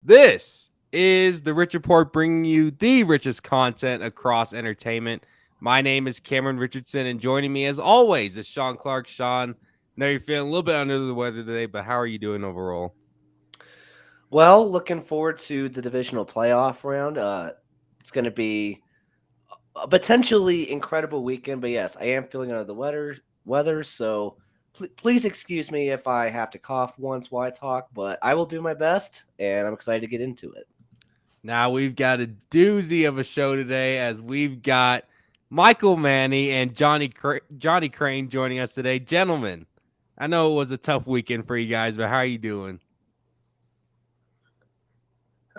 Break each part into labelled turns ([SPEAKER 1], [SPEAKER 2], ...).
[SPEAKER 1] This is the Rich Report, bringing you the richest content across entertainment. My name is Cameron Richardson, and joining me, as always, is Sean Clark. Sean, I know you're feeling a little bit under the weather today, but how are you doing overall?
[SPEAKER 2] Well, looking forward to the divisional playoff round. It's going to be a potentially incredible weekend, but yes, I am feeling under the weather, so please excuse me if I have to cough once while I talk, but I will do my best, and I'm excited to get into it.
[SPEAKER 1] Now, we've got a doozy of a show today as we've got Michael Manny and Johnny Crane joining us today. Gentlemen, I know it was a tough weekend for you guys, but how are you doing?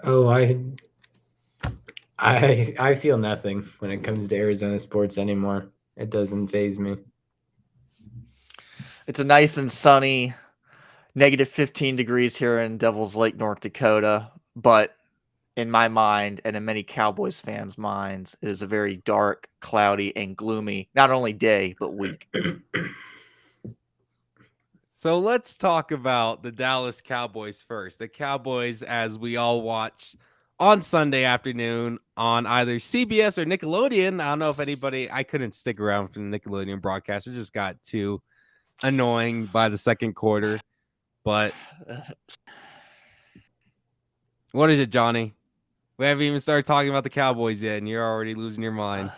[SPEAKER 3] Oh, I feel nothing when it comes to Arizona sports anymore. It doesn't faze me.
[SPEAKER 4] It's a nice and sunny negative 15 degrees here in Devil's Lake, North Dakota. But in my mind and in many Cowboys fans' minds, it is a very dark, cloudy, and gloomy, not only day, but week.
[SPEAKER 1] So let's talk about the Dallas Cowboys first. The Cowboys, as we all watch on Sunday afternoon on either CBS or Nickelodeon. I don't know if I couldn't stick around for the Nickelodeon broadcast. It just got too annoying by the second quarter. But what is it, Johnny? We haven't even started talking about the Cowboys yet, and you're already losing your mind.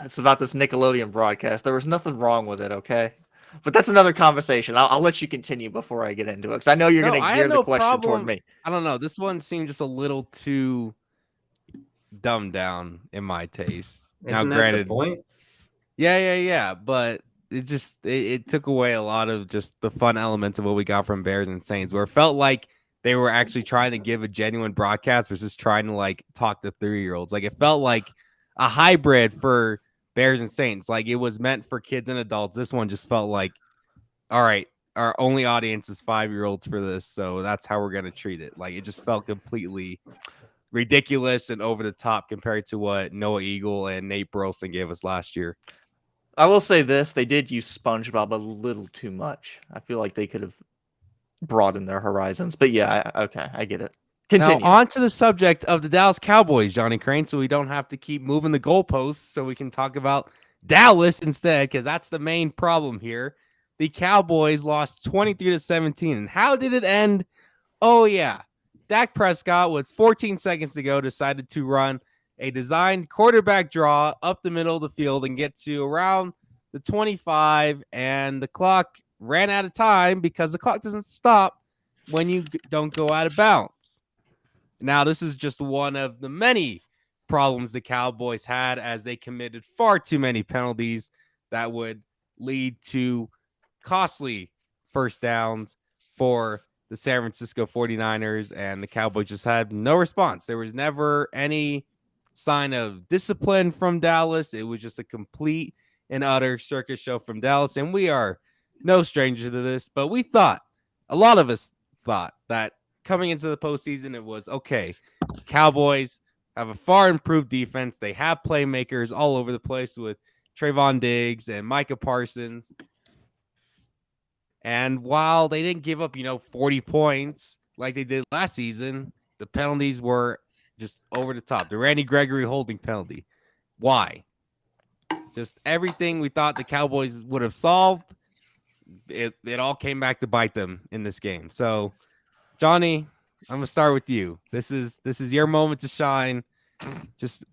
[SPEAKER 4] It's about this Nickelodeon broadcast. There was nothing wrong with it, okay? But that's another conversation. I'll let you continue before I get into it, because I know you're going to gear the question toward me.
[SPEAKER 1] I don't know. This one seemed just a little too dumbed down in my taste.
[SPEAKER 3] Isn't
[SPEAKER 1] Now,
[SPEAKER 3] that
[SPEAKER 1] granted,
[SPEAKER 3] the point?
[SPEAKER 1] yeah, but it took away a lot of just the fun elements of what we got from Bears and Saints, where it felt like they were actually trying to give a genuine broadcast versus trying to like talk to 3-year-olds. Like it felt like a hybrid for Bears and Saints. Like it was meant for kids and adults. This one just felt like, all right, our only audience is 5-year-olds for this, so that's how we're gonna treat it. Like it just felt completely ridiculous and over the top compared to what Noah Eagle and Nate Burleson gave us last year.
[SPEAKER 4] I will say this, they did use SpongeBob a little too much. I feel like they could have broadened their horizons. But yeah, okay, I get it. Continue.
[SPEAKER 1] Now, on to the subject of the Dallas Cowboys, Johnny Crane, so we don't have to keep moving the goalposts, so we can talk about Dallas instead, because that's the main problem here. The Cowboys lost 23-17. And how did it end? Oh, yeah. Dak Prescott, with 14 seconds to go, decided to run a designed quarterback draw up the middle of the field and get to around the 25, and the clock ran out of time because the clock doesn't stop when you don't go out of bounds. Now, this is just one of the many problems the Cowboys had as they committed far too many penalties that would lead to costly first downs for the San Francisco 49ers, and the Cowboys just had no response. There was never any sign of discipline from Dallas. It was just a complete and utter circus show from Dallas, and we are no stranger to this, but a lot of us thought that coming into the postseason, it was okay. Cowboys have a far improved defense. They have playmakers all over the place with Trayvon Diggs and Micah Parsons. And while they didn't give up, 40 points like they did last season, the penalties were just over the top. The Randy Gregory holding penalty. Why? Just everything we thought the Cowboys would have solved, it all came back to bite them in this game. So, Johnny, I'm gonna start with you. This is your moment to shine. Just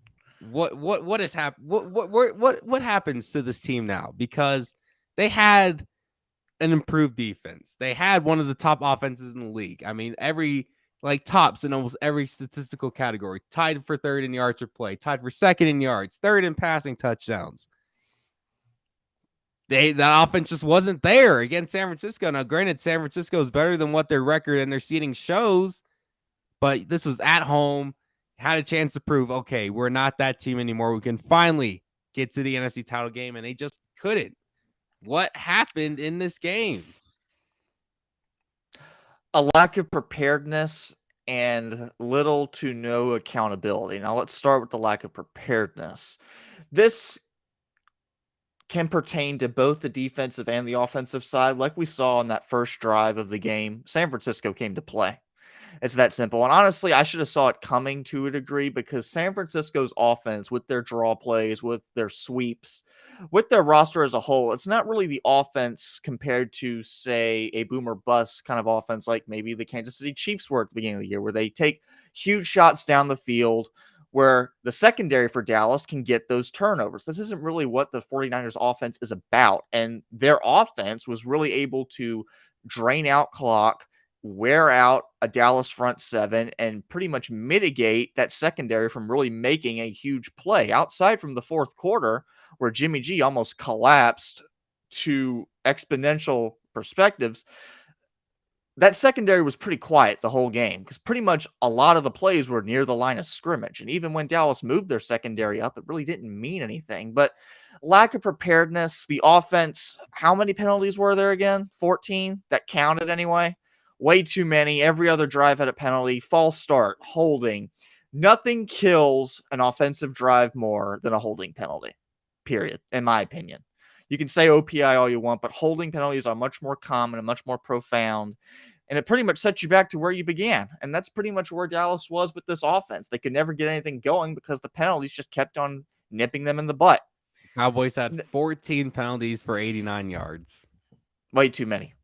[SPEAKER 1] what has happened? What happens to this team now? Because they had an improved defense. They had one of the top offenses in the league. I mean, tops in almost every statistical category. Tied for third in yards per play, tied for second in yards, third in passing touchdowns. That offense just wasn't there against San Francisco. Now, granted, San Francisco is better than what their record and their seating shows, but this was at home. Had a chance to prove, okay, we're not that team anymore. We can finally get to the NFC title game, and they just couldn't. What happened in this game?
[SPEAKER 4] A lack of preparedness and little to no accountability. Now, let's start with the lack of preparedness. This can pertain to both the defensive and the offensive side. Like we saw on that first drive of the game, San Francisco came to play. It's that simple. And honestly, I should have saw it coming to a degree because San Francisco's offense, with their draw plays, with their sweeps, with their roster as a whole, it's not really the offense compared to, say, a boom or bust kind of offense like maybe the Kansas City Chiefs were at the beginning of the year, where they take huge shots down the field, where the secondary for Dallas can get those turnovers. This isn't really what the 49ers offense is about. And their offense was really able to drain out clock, wear out a Dallas front seven, and pretty much mitigate that secondary from really making a huge play. Outside from the fourth quarter, where Jimmy G almost collapsed to exponential perspectives, that secondary was pretty quiet the whole game because pretty much a lot of the plays were near the line of scrimmage. And even when Dallas moved their secondary up, it really didn't mean anything. But lack of preparedness, the offense, how many penalties were there again? 14 that counted anyway. Way too many. Every other drive had a penalty. False start, holding. Nothing kills an offensive drive more than a holding penalty, period, in my opinion. You can say OPI all you want, but holding penalties are much more common and much more profound. And it pretty much sets you back to where you began. And that's pretty much where Dallas was with this offense. They could never get anything going because the penalties just kept on nipping them in the butt.
[SPEAKER 1] Cowboys had 14 penalties for 89 yards.
[SPEAKER 4] Way too many.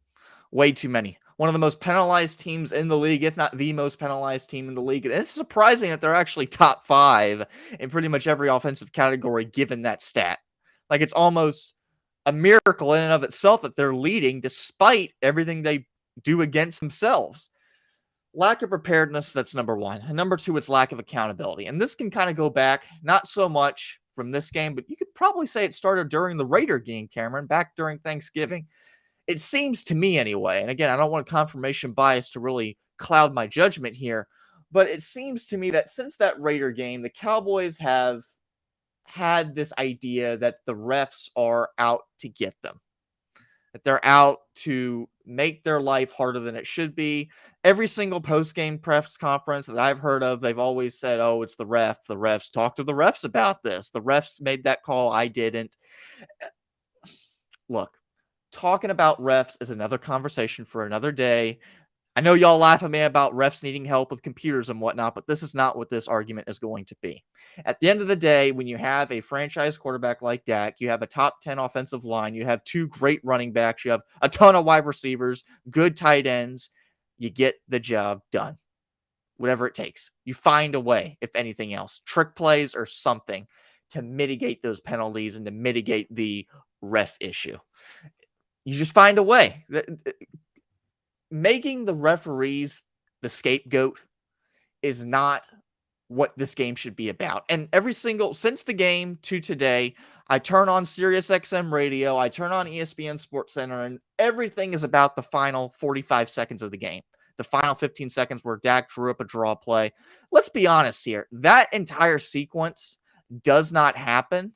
[SPEAKER 4] Way too many. One of the most penalized teams in the league, if not the most penalized team in the league. And it's surprising that they're actually top 5 in pretty much every offensive category given that stat. Like, it's almost a miracle in and of itself that they're leading despite everything they do against themselves. Lack of preparedness, that's number one. And number two, it's lack of accountability. And this can kind of go back, not so much from this game, but you could probably say it started during the Raider game, Cameron, back during Thanksgiving. It seems to me anyway, and again, I don't want confirmation bias to really cloud my judgment here, but it seems to me that since that Raider game, the Cowboys have had this idea that the refs are out to get them, that they're out to make their life harder than it should be. Every single post-game press conference that I've heard of, they've always said, oh, it's the ref. The refs. Talk to the refs about this. The refs made that call. I didn't. Look, talking about refs is another conversation for another day. I know y'all laugh at me about refs needing help with computers and whatnot, but this is not what this argument is going to be. At the end of the day, when you have a franchise quarterback like Dak, you have a top 10 offensive line, you have 2 great running backs, you have a ton of wide receivers, good tight ends, you get the job done. Whatever it takes. You find a way, if anything else. Trick plays or something to mitigate those penalties and to mitigate the ref issue. You just find a way. Making the referees the scapegoat is not what this game should be about. And since the game to today, I turn on Sirius XM radio, I turn on ESPN Sports Center, and everything is about the final 45 seconds of the game. The final 15 seconds where Dak drew up a draw play. Let's be honest here. That entire sequence does not happen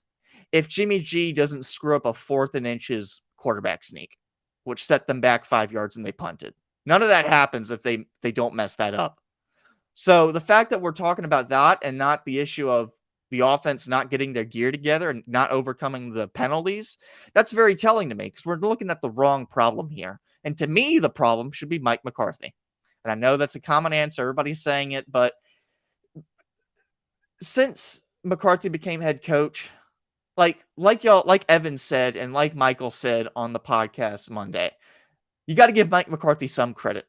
[SPEAKER 4] if Jimmy G doesn't screw up a 4th and inches quarterback sneak, which set them back 5 yards and they punted. None of that happens if they don't mess that up. So the fact that we're talking about that and not the issue of the offense not getting their gear together and not overcoming the penalties, that's very telling to me because we're looking at the wrong problem here. And to me, the problem should be Mike McCarthy. And I know that's a common answer. Everybody's saying it, but since McCarthy became head coach, like Evan said and like Michael said on the podcast Monday, you got to give Mike McCarthy some credit.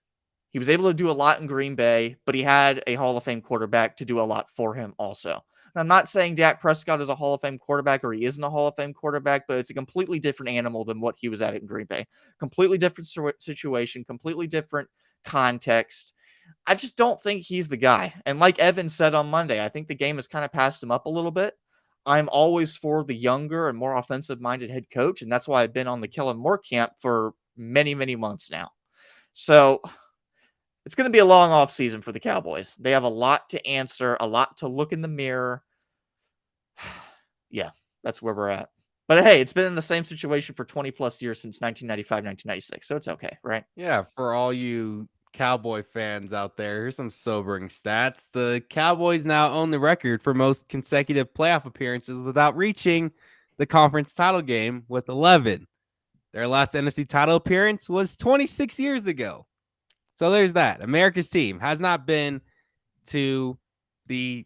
[SPEAKER 4] He was able to do a lot in Green Bay, but he had a Hall of Fame quarterback to do a lot for him also. And I'm not saying Dak Prescott is a Hall of Fame quarterback or he isn't a Hall of Fame quarterback, but it's a completely different animal than what he was at in Green Bay. Completely different situation, completely different context. I just don't think he's the guy. And like Evan said on Monday, I think the game has kind of passed him up a little bit. I'm always for the younger and more offensive-minded head coach, and that's why I've been on the Kellen Moore camp for many, many months now. So it's going to be a long off season for the Cowboys. They have a lot to answer, a lot to look in the mirror. Yeah, that's where we're at. But hey, it's been in the same situation for 20 plus years since 1995, 1996. So it's okay, right?
[SPEAKER 1] Yeah, for all you Cowboy fans out there, here's some sobering stats. The Cowboys now own the record for most consecutive playoff appearances without reaching the conference title game with 11. Their last NFC title appearance was 26 years ago. So there's that. America's team has not been to the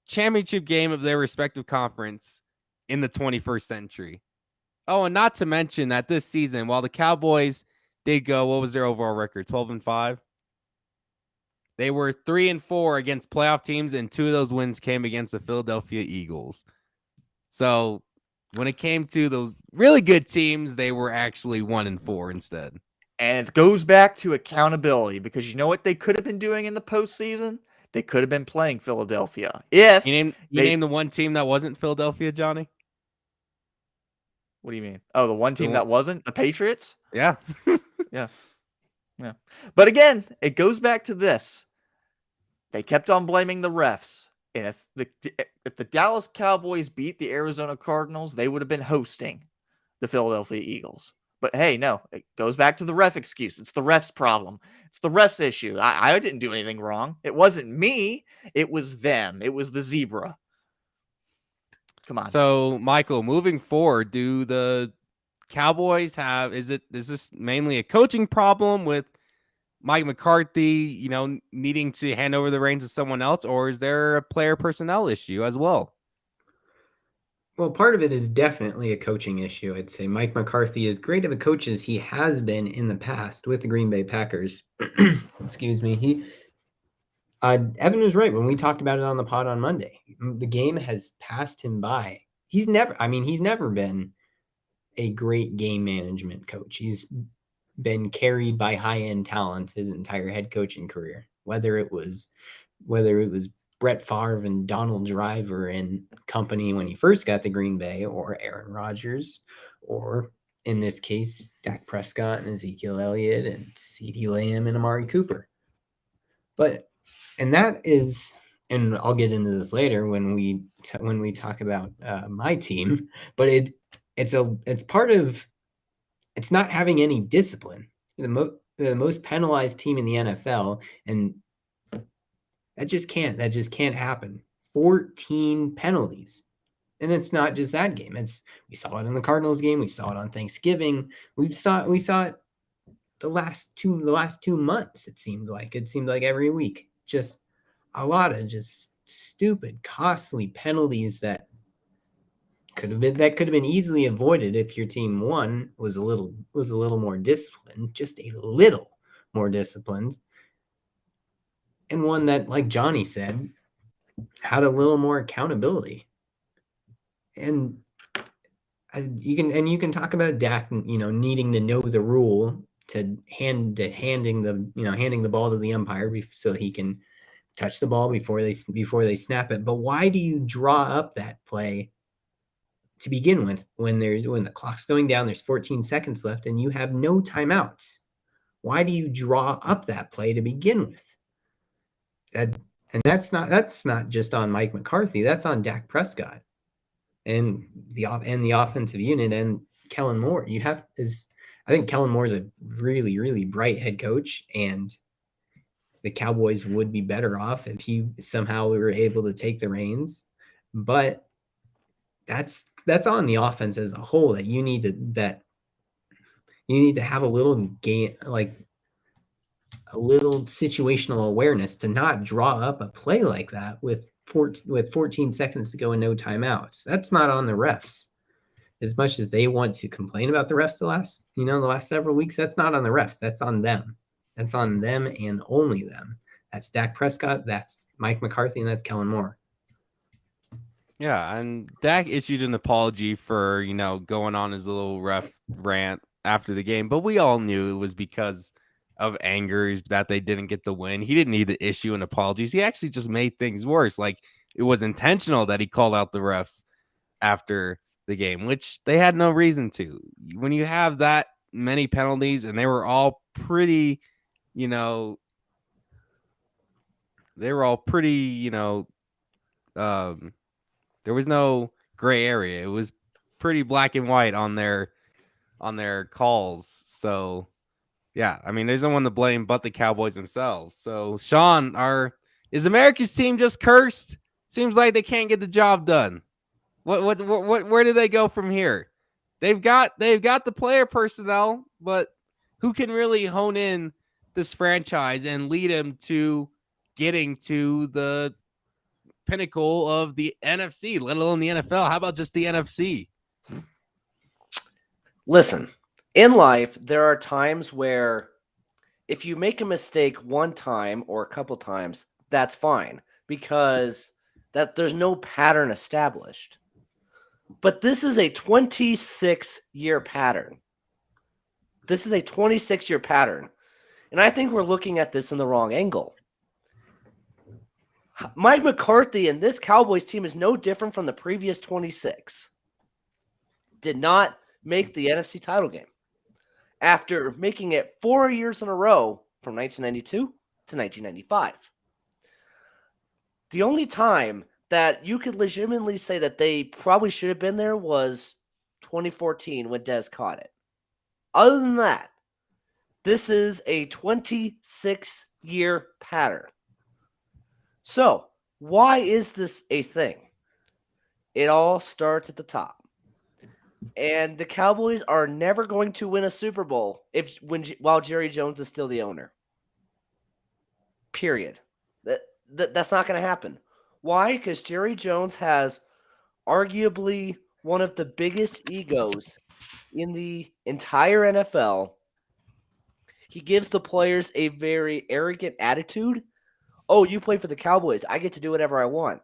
[SPEAKER 1] championship game of their respective conference in the 21st century. Oh, and not to mention that this season, while the Cowboys did go, what was their overall record? 12-5. They were 3-4 against playoff teams, and 2 of those wins came against the Philadelphia Eagles. So when it came to those really good teams, they were actually 1-4 instead.
[SPEAKER 4] And it goes back to accountability, because you know what they could have been doing in the postseason? They could have been playing Philadelphia. If
[SPEAKER 1] You named the one team that wasn't Philadelphia, Johnny?
[SPEAKER 4] What do you mean? Oh, the one team that wasn't? The Patriots?
[SPEAKER 1] Yeah.
[SPEAKER 4] Yeah. But again, it goes back to this. They kept on blaming the refs. And if the Dallas Cowboys beat the Arizona Cardinals, they would have been hosting the Philadelphia Eagles. But hey, no, it goes back to the ref excuse. It's the ref's problem. It's the ref's issue. I didn't do anything wrong. It wasn't me. It was them. It was the zebra. Come on.
[SPEAKER 1] So, Michael, moving forward, do the Cowboys is this mainly a coaching problem with Mike McCarthy, needing to hand over the reins to someone else, or is there a player personnel issue as well?
[SPEAKER 5] Well, part of it is definitely a coaching issue. I'd say Mike McCarthy, as great of a coach as he has been in the past with the Green Bay Packers, excuse me, Evan was right when we talked about it on the pod on Monday. The game has passed him by. He's never been a great game management coach. He's been carried by high-end talent his entire head coaching career, whether it was Brett Favre and Donald Driver and company when he first got to Green Bay, or Aaron Rodgers, or in this case, Dak Prescott and Ezekiel Elliott and CeeDee Lamb and Amari Cooper. And I'll get into this later when we talk about my team, but it's not having any discipline. The most penalized team in the NFL, and that just can't happen. 14 penalties. And it's not just that game. We saw it in the Cardinals game. We saw it on Thanksgiving. We saw it the last 2 months. It seemed like every week. Just a lot of just stupid, costly penalties that could have been easily avoided if your team was a little more disciplined, just a little more disciplined. And one that, like Johnny said, had a little more accountability. And you can talk about Dak, needing to know the rule to handing the ball to the umpire so he can touch the ball before they snap it. But why do you draw up that play to begin with when the clock's going down, there's 14 seconds left, and you have no timeouts? Why do you draw up that play to begin with? And that's not just on Mike McCarthy. That's on Dak Prescott and the offensive unit and Kellen Moore. I think Kellen Moore is a really, really bright head coach, and the Cowboys would be better off if he somehow were able to take the reins. But that's on the offense as a whole, that you need to have a little game, like a little situational awareness to not draw up a play like that with 14 seconds to go and no timeouts. That's not on the refs. As much as they want to complain about the refs the last several weeks, that's not on the refs. That's on them. That's on them and only them. That's Dak Prescott, that's Mike McCarthy, and that's Kellen Moore.
[SPEAKER 1] Yeah, and Dak issued an apology for, going on his little ref rant after the game, but we all knew it was because of anger that they didn't get the win. He didn't need to issue an apology. He actually just made things worse. Like, it was intentional that he called out the refs after the game, which they had no reason to. When you have that many penalties, and they were all pretty, there was no gray area. It was pretty black and white on their calls. So yeah, I mean, there's no one to blame but the Cowboys themselves. So Sean, is America's team just cursed? Seems like they can't get the job done. Where do they go from here? They've got the player personnel, but who can really hone in this franchise and lead him to getting to the pinnacle of the NFC, let alone the NFL. How about just the NFC?
[SPEAKER 2] Listen, in life, there are times where if you make a mistake one time or a couple times, that's fine because there's no pattern established. But this is a 26-year pattern. This is a 26-year pattern. And I think we're looking at this in the wrong angle. Mike McCarthy and this Cowboys team is no different from the previous 26. Did not make the NFC title game after making it 4 years in a row from 1992 to 1995. The only time that you could legitimately say that they probably should have been there was 2014 when Dez caught it. Other than that, this is a 26-year pattern. So, why is this a thing? It all starts at the top. And the Cowboys are never going to win a Super Bowl while Jerry Jones is still the owner. Period. That's not going to happen. Why? Because Jerry Jones has arguably one of the biggest egos in the entire NFL. He gives the players a very arrogant attitude. Oh, you play for the Cowboys. I get to do whatever I want.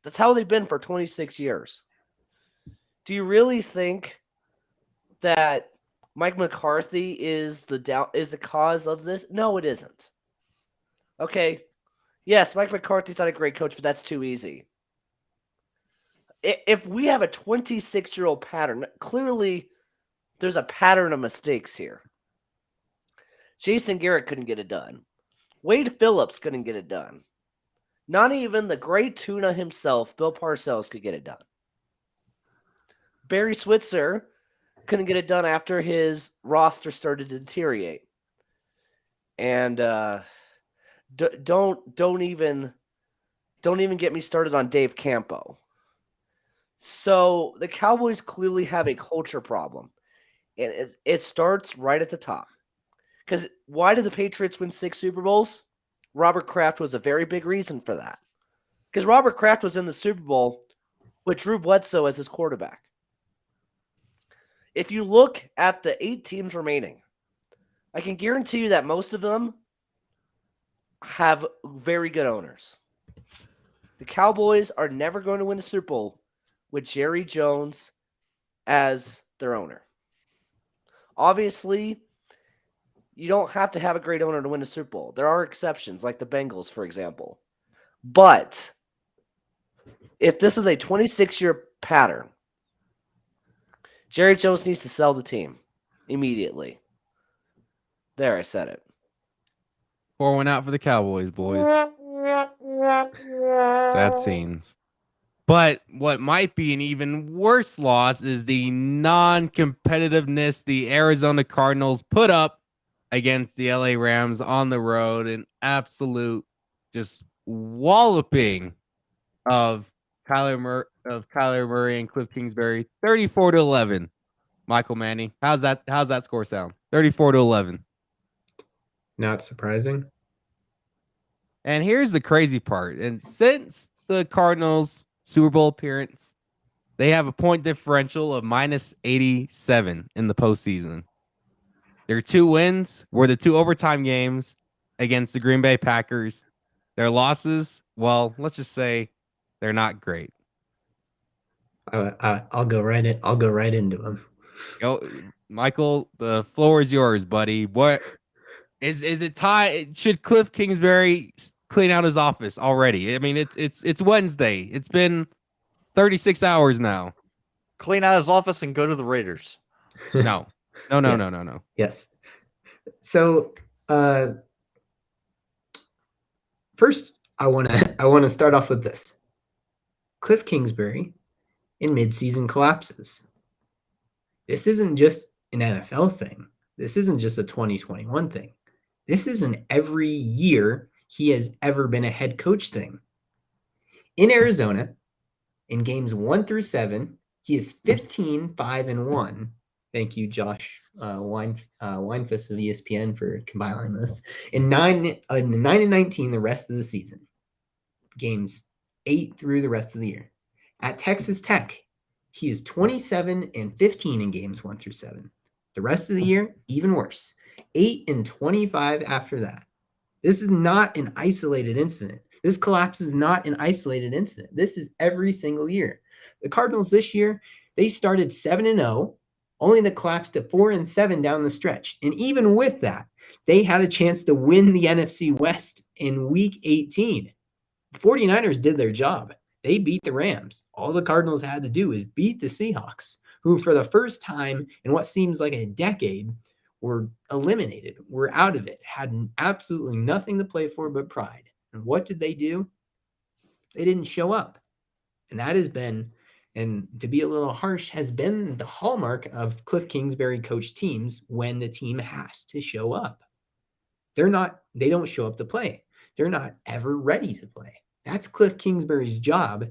[SPEAKER 2] That's how they've been for 26 years. Do you really think that Mike McCarthy is the cause of this? No, it isn't. Okay. Yes, Mike McCarthy's not a great coach, but that's too easy. If we have a 26-year-old pattern, clearly there's a pattern of mistakes here. Jason Garrett couldn't get it done. Wade Phillips couldn't get it done. Not even the great tuna himself, Bill Parcells, could get it done. Barry Switzer couldn't get it done after his roster started to deteriorate. And don't even get me started on Dave Campo. So the Cowboys clearly have a culture problem, and it starts right at the top. Because why did the Patriots win 6 Super Bowls? Robert Kraft was a very big reason for that. Because Robert Kraft was in the Super Bowl with Drew Bledsoe as his quarterback. If you look at the 8 teams remaining, I can guarantee you that most of them have very good owners. The Cowboys are never going to win a Super Bowl with Jerry Jones as their owner. Obviously, you don't have to have a great owner to win a Super Bowl. There are exceptions, like the Bengals, for example. But if this is a 26-year pattern, Jerry Jones needs to sell the team immediately. There, I said it.
[SPEAKER 1] Pour one out for the Cowboys, boys. Sad scenes. But what might be an even worse loss is the non-competitiveness the Arizona Cardinals put up against the LA Rams on the road. An absolute just walloping of Kyler Murray and Kliff Kingsbury, 34-11. Michael Manning, how's that score sound? 34-11.
[SPEAKER 5] Not surprising.
[SPEAKER 1] And here's the crazy part. And since the Cardinals' Super Bowl appearance, they have a point differential of -87 in the postseason. Their 2 wins were the 2 overtime games against the Green Bay Packers. Their losses, well, let's just say they're not great.
[SPEAKER 5] I'll go right into them.
[SPEAKER 1] Go, Michael. The floor is yours, buddy. What is it? Should Kliff Kingsbury clean out his office already? I mean, it's Wednesday. It's been 36 hours now.
[SPEAKER 4] Clean out his office and go to the Raiders.
[SPEAKER 1] No.
[SPEAKER 5] Yes. So, first, I want to start off with this. Kliff Kingsbury in midseason collapses. This isn't just an NFL thing. This isn't just a 2021 thing. This is an every year he has ever been a head coach thing. In Arizona, in games 1 through 7, he is 15-5-1 Thank you, Josh Weinfuss of ESPN, for compiling this. In 9-19, the rest of the season, games 8 through the rest of the year. At Texas Tech, he is 27-15 in games 1 through 7. The rest of the year, even worse, 8-25 after that. This is not an isolated incident. This collapse is not an isolated incident. This is every single year. The Cardinals this year, they started 7-0, only to collapse to 4-7 down the stretch. And even with that, they had a chance to win the NFC West in Week 18. The 49ers did their job. They beat the Rams. All the Cardinals had to do is beat the Seahawks, who for the first time in what seems like a decade were eliminated, were out of it, had absolutely nothing to play for but pride. And what did they do? They didn't show up. And that has been, and to be a little harsh, has been the hallmark of Kliff Kingsbury coached teams when the team has to show up. They don't show up to play. They're not ever ready to play. That's Kliff Kingsbury's job,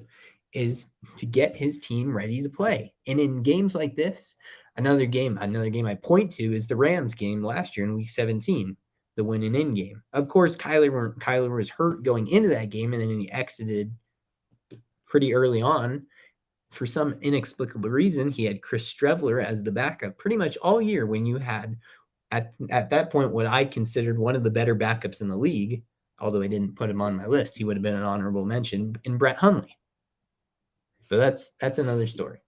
[SPEAKER 5] is to get his team ready to play. And in games like this, another game I point to is the Rams game last year in Week 17, the win and in game. Of course, Kyler was hurt going into that game, and then he exited pretty early on. For some inexplicable reason, he had Chris Streveler as the backup pretty much all year, when you had, at that point, what I considered one of the better backups in the league, although I didn't put him on my list. He would have been an honorable mention, in Brett Hundley. But that's another story.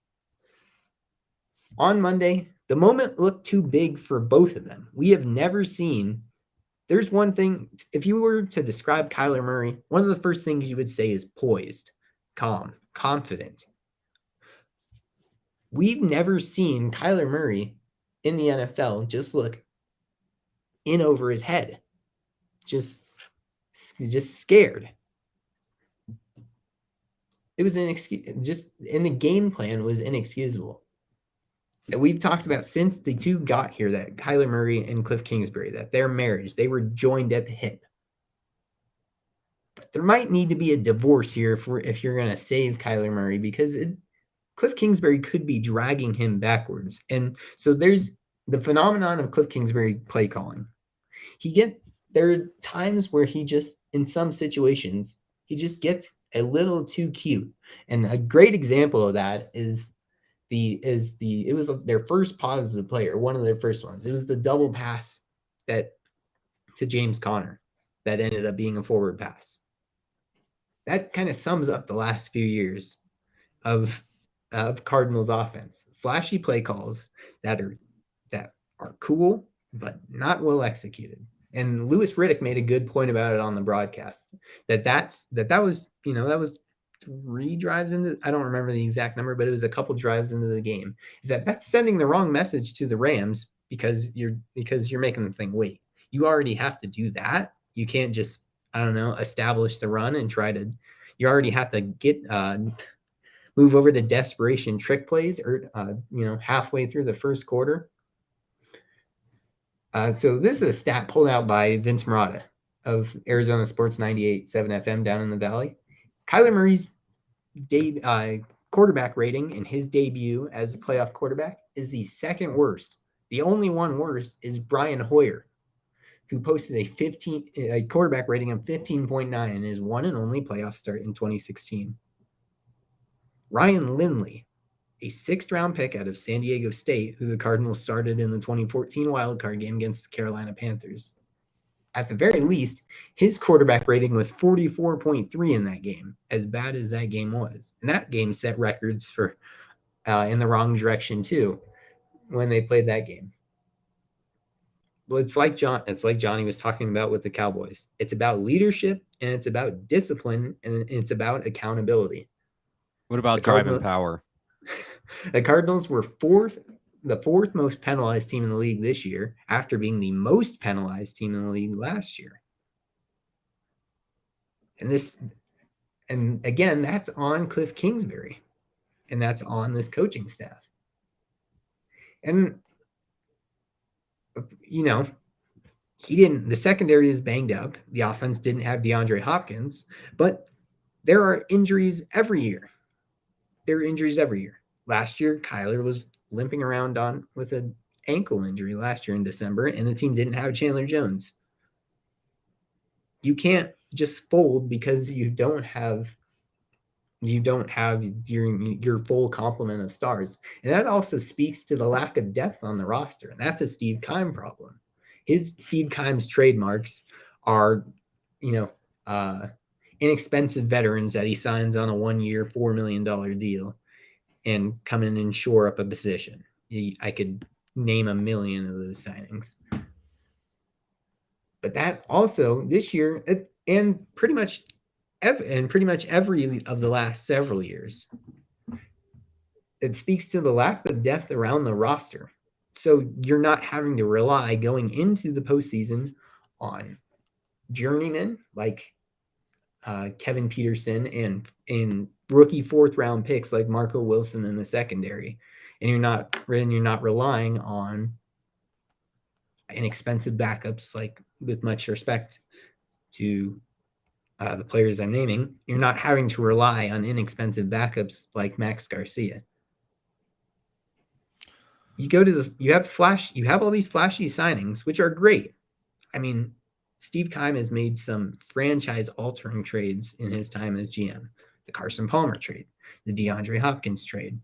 [SPEAKER 5] On Monday, the moment looked too big for both of them. We have never seen. There's one thing, if you were to describe Kyler Murray, one of the first things you would say is poised, calm, confident. We've never seen Kyler Murray in the NFL just look in over his head, just scared. It was just in the game plan was inexcusable. That we've talked about since the two got here, that Kyler Murray and Kliff Kingsbury, that their marriage, they were joined at the hip. But there might need to be a divorce here if you're going to save Kyler Murray, because Kliff Kingsbury could be dragging him backwards. And so there's the phenomenon of Kliff Kingsbury play calling. There are times where he just, in some situations, he just gets a little too cute. And a great example of that is it was their first positive play, or one of their first ones. It was the double pass to James Conner that ended up being a forward pass. That kind of sums up the last few years of Cardinals offense. Flashy play calls that are cool, but not well executed. And Louis Riddick made a good point about it on the broadcast, that was 3 drives into, I don't remember the exact number, but it was a couple drives into the game. That's sending the wrong message to the Rams, because you're making them think, wait, you already have to do that. You can't just, establish the run and you already have to get move over to desperation trick plays, or halfway through the first quarter. So this is a stat pulled out by Vince Marotta of Arizona Sports 98.7 FM down in the Valley. Kyler Murray's quarterback rating in his debut as a playoff quarterback is the second worst. The only one worse is Brian Hoyer, who posted a quarterback rating of 15.9 in his one and only playoff start in 2016. Ryan Lindley, a 6th-round pick out of San Diego State, who the Cardinals started in the 2014 wildcard game against the Carolina Panthers. At the very least, his quarterback rating was 44.3 in that game, as bad as that game was. And that game set records for in the wrong direction too when they played that game. Well, it's like Johnny was talking about with the Cowboys. It's about leadership, and it's about discipline, and it's about accountability.
[SPEAKER 1] What about driving power?
[SPEAKER 5] The Cardinals were the fourth most penalized team in the league this year, after being the most penalized team in the league last year. And again, that's on Kliff Kingsbury, and that's on this coaching staff. And the secondary is banged up. The offense didn't have DeAndre Hopkins, but there are injuries every year. Last year, Kyler was limping around with an ankle injury last year in December, and the team didn't have Chandler Jones. You can't just fold because you don't have your full complement of stars. And that also speaks to the lack of depth on the roster. And that's a Steve Keim problem. Steve Keim's trademarks are, inexpensive veterans that he signs on a 1-year, $4 million deal and come in and shore up a position. I could name a million of those signings. But that also this year, and pretty much every of the last several years, it speaks to the lack of depth around the roster. So you're not having to rely going into the postseason on journeymen like Kevin Peterson and rookie 4th-round picks like Marco Wilson in the secondary, and you're not relying on inexpensive backups. Like, with much respect to the players I'm naming, you're not having to rely on inexpensive backups like Max Garcia. You have all these flashy signings, which are great. I mean, Steve Keim has made some franchise-altering trades in his time as GM. The Carson Palmer trade, the DeAndre Hopkins trade.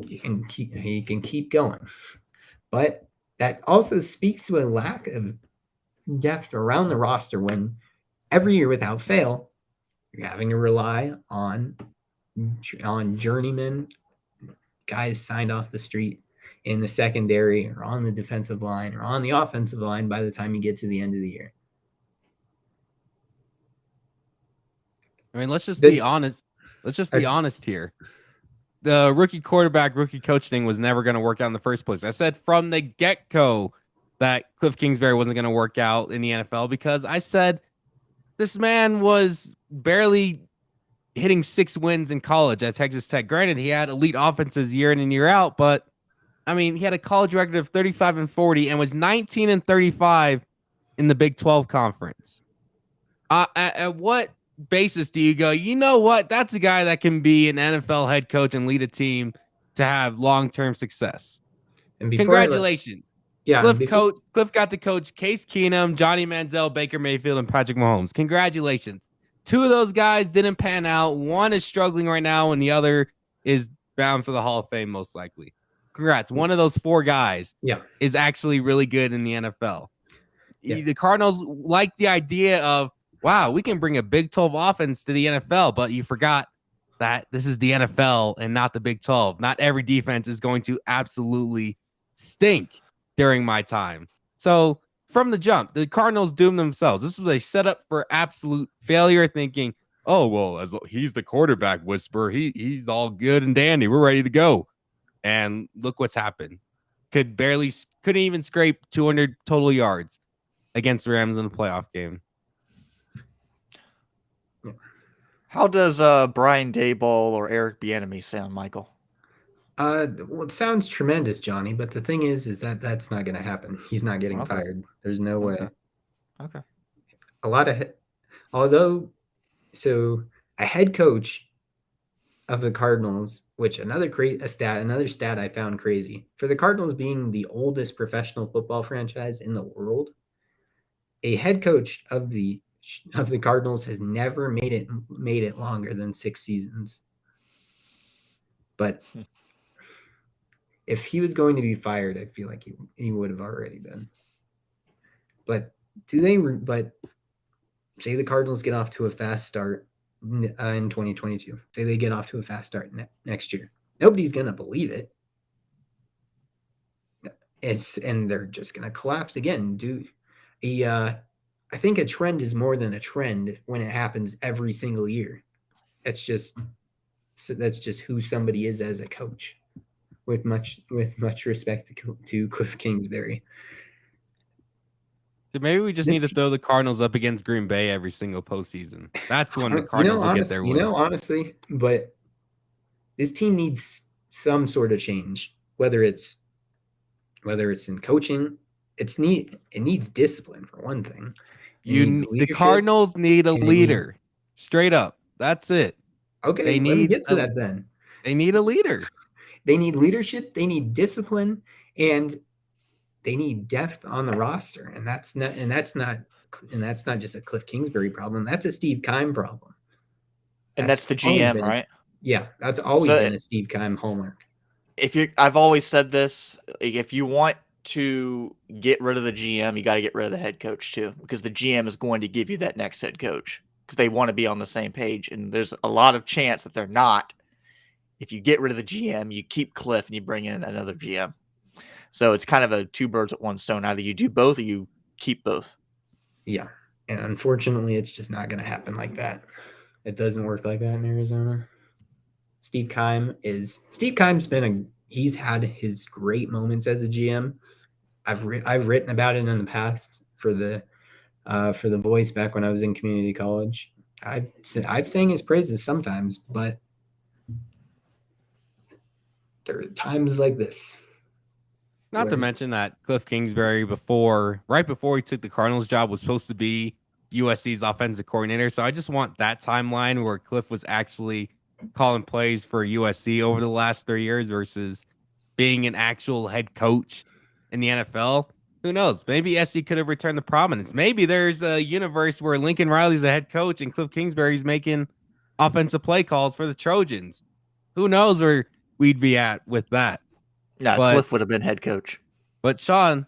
[SPEAKER 5] He can keep going. But that also speaks to a lack of depth around the roster when every year without fail, you're having to rely on journeymen, guys signed off the street in the secondary or on the defensive line or on the offensive line by the time you get to the end of the year.
[SPEAKER 1] I mean, let's just be honest. Let's just be honest here. The rookie quarterback, rookie coach thing was never going to work out in the first place. I said from the get-go that Kliff Kingsbury wasn't going to work out in the NFL because I said this man was barely hitting 6 wins in college at Texas Tech. Granted, he had elite offenses year in and year out, but I mean, he had a college record of 35-40 and was 19-35 in the Big 12 conference. At what basis do you go, you know what? That's a guy that can be an NFL head coach and lead a team to have long-term success. And congratulations. Kliff got to coach Case Keenum, Johnny Manziel, Baker Mayfield, and Patrick Mahomes. Congratulations. 2 of those guys didn't pan out. One is struggling right now, and the other is bound for the Hall of Fame, most likely. Congrats. One of those 4 guys is actually really good in the NFL. Yeah. The Cardinals like the idea of, wow, we can bring a Big 12 offense to the NFL, but you forgot that this is the NFL and not the Big 12. Not every defense is going to absolutely stink during my time. So from the jump, the Cardinals doomed themselves. This was a setup for absolute failure, thinking, oh, well, as he's the quarterback whisperer, he's all good and dandy. We're ready to go. And look what's happened. Couldn't even scrape 200 total yards against the Rams in the playoff game.
[SPEAKER 4] How does Brian Daboll or Eric Bieniemy sound, Michael?
[SPEAKER 5] Well, it sounds tremendous, Johnny, but the thing is that that's not going to happen. He's not getting fired. There's no way.
[SPEAKER 4] Okay.
[SPEAKER 5] A head coach of the Cardinals, which another stat I found crazy. For the Cardinals being the oldest professional football franchise in the world, a head coach of the Cardinals has never made it longer than 6 seasons. But if he was going to be fired, I feel like he would have already been. But say the Cardinals get off to a fast start in 2022. Say they get off to a fast start next year. Nobody's going to believe it. And they're just going to collapse again. I think a trend is more than a trend when it happens every single year. That's just who somebody is as a coach. With much respect to Kliff Kingsbury.
[SPEAKER 1] So maybe we just need to throw the Cardinals up against Green Bay every single postseason. That's when the Cardinals will get their win.
[SPEAKER 5] Honestly, but this team needs some sort of change. Whether it's in coaching, it needs discipline for one thing.
[SPEAKER 1] The Cardinals need a leader. Straight up. That's it.
[SPEAKER 5] Okay, let me get to that then.
[SPEAKER 1] They need a leader.
[SPEAKER 5] They need leadership, they need discipline, and they need depth on the roster. And that's not just a Kliff Kingsbury problem. That's a Steve Keim problem.
[SPEAKER 4] And that's the
[SPEAKER 5] always
[SPEAKER 4] GM,
[SPEAKER 5] been
[SPEAKER 4] right?
[SPEAKER 5] Yeah, that's always been a Steve Keim hallmark.
[SPEAKER 4] I've always said this, if you want to get rid of the GM, you got to get rid of the head coach too, because the GM is going to give you that next head coach because they want to be on the same page. And there's a lot of chance that they're not. If you get rid of the GM, you keep Kliff and you bring in another GM. So it's kind of a two birds with one stone. Either you do both or you keep both.
[SPEAKER 5] Yeah. And unfortunately, it's just not going to happen like that. It doesn't work like that in Arizona. Steve Keim's he's had his great moments as a GM. I've written about it in the past for the Voice back when I was in community college. I've sang his praises sometimes, but there are times like this.
[SPEAKER 1] Not to mention that Kliff Kingsbury, right before he took the Cardinals job, was supposed to be USC's offensive coordinator. So I just want that timeline where Kliff was actually calling plays for USC over the last 3 years versus being an actual head coach in the NFL. Who knows? Maybe SC could have returned to prominence. Maybe there's a universe where Lincoln Riley's the head coach and Kliff Kingsbury's making offensive play calls for the Trojans. Who knows where we'd be at with that?
[SPEAKER 4] No, Kliff would have been head coach.
[SPEAKER 1] But Sean,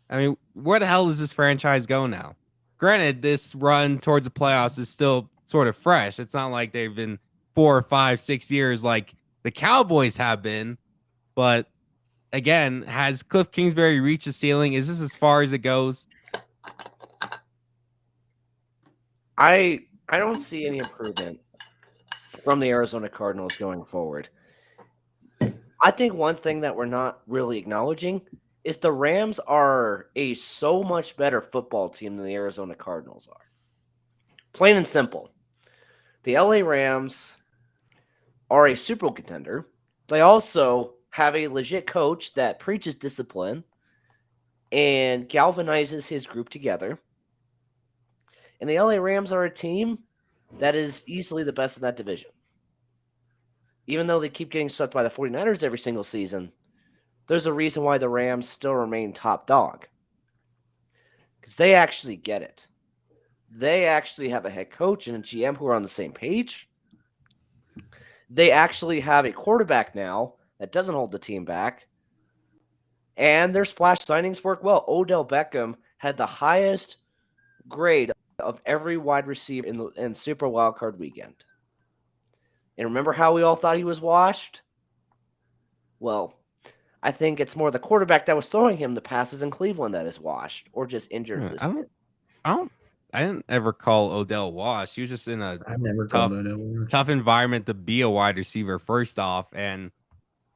[SPEAKER 1] I mean, where the hell does this franchise go now? Granted, this run towards the playoffs is still sort of fresh. It's not like they've been 4 or 5, 6 years like the Cowboys have been. But again, has Kliff Kingsbury reached the ceiling? Is this as far as it goes?
[SPEAKER 2] I don't see any improvement from the Arizona Cardinals going forward. I think one thing that we're not really acknowledging is the Rams are a so much better football team than the Arizona Cardinals are. Plain and simple. The LA Rams are a Super Bowl contender. They also have a legit coach that preaches discipline and galvanizes his group together. And the LA Rams are a team that is easily the best in that division. Even though they keep getting swept by the 49ers every single season, there's a reason why the Rams still remain top dog. Because they actually get it. They actually have a head coach and a GM who are on the same page. They actually have a quarterback now that doesn't hold the team back. And their splash signings work well. Odell Beckham had the highest grade of every wide receiver in Super Wildcard Weekend. And remember how we all thought he was washed? Well, I think it's more the quarterback that was throwing him the passes in Cleveland that is washed or just injured.
[SPEAKER 1] I didn't ever call Odell washed. He was just in a tough environment to be a wide receiver, first off. And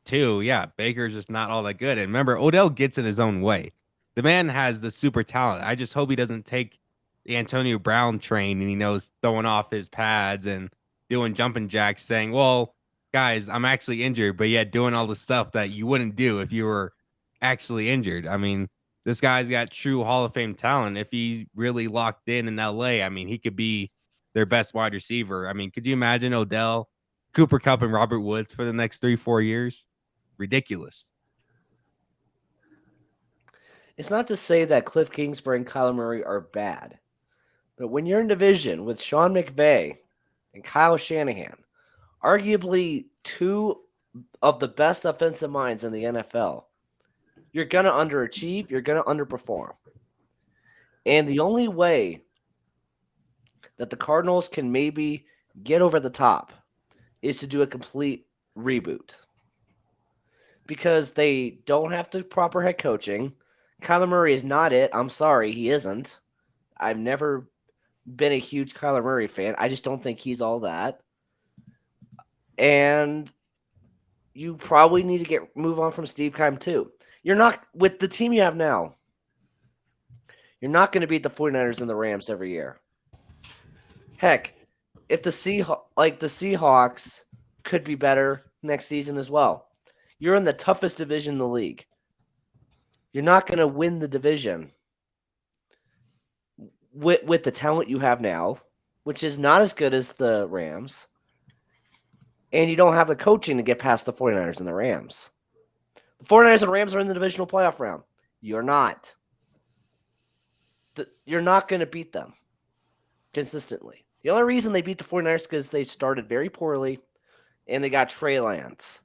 [SPEAKER 1] two, yeah, Baker's just not all that good. And remember, Odell gets in his own way. The man has the super talent. I just hope he doesn't take the Antonio Brown train and he knows throwing off his pads and doing jumping jacks saying, well, guys, I'm actually injured, but yet doing all the stuff that you wouldn't do if you were actually injured. I mean, this guy's got true Hall of Fame talent. If he's really locked in LA, I mean, he could be their best wide receiver. I mean, could you imagine Odell, Cooper Kupp, and Robert Woods for the next 3-4 years? Ridiculous.
[SPEAKER 2] It's not to say that Kliff Kingsbury and Kyler Murray are bad, but when you're in division with Sean McVay and Kyle Shanahan, arguably two of the best offensive minds in the NFL, you're going to underachieve, you're going to underperform. And the only way that the Cardinals can maybe get over the top is to do a complete reboot. Because they don't have the proper head coaching. Kyler Murray is not it. I'm sorry, he isn't. I've never been a huge Kyler Murray fan. I just don't think he's all that. And you probably need to move on from Steve Keim too. You're not, with the team you have now, you're not going to beat the 49ers and the Rams every year. Heck, if the Seahawks could be better next season as well. You're in the toughest division in the league. You're not going to win the division with the talent you have now, which is not as good as the Rams. and you don't have the coaching to get past the 49ers and the Rams. The 49ers and Rams are in the divisional playoff round. You're not. You're not going to beat them consistently. The only reason they beat the 49ers is because they started very poorly and they got Trey Lance.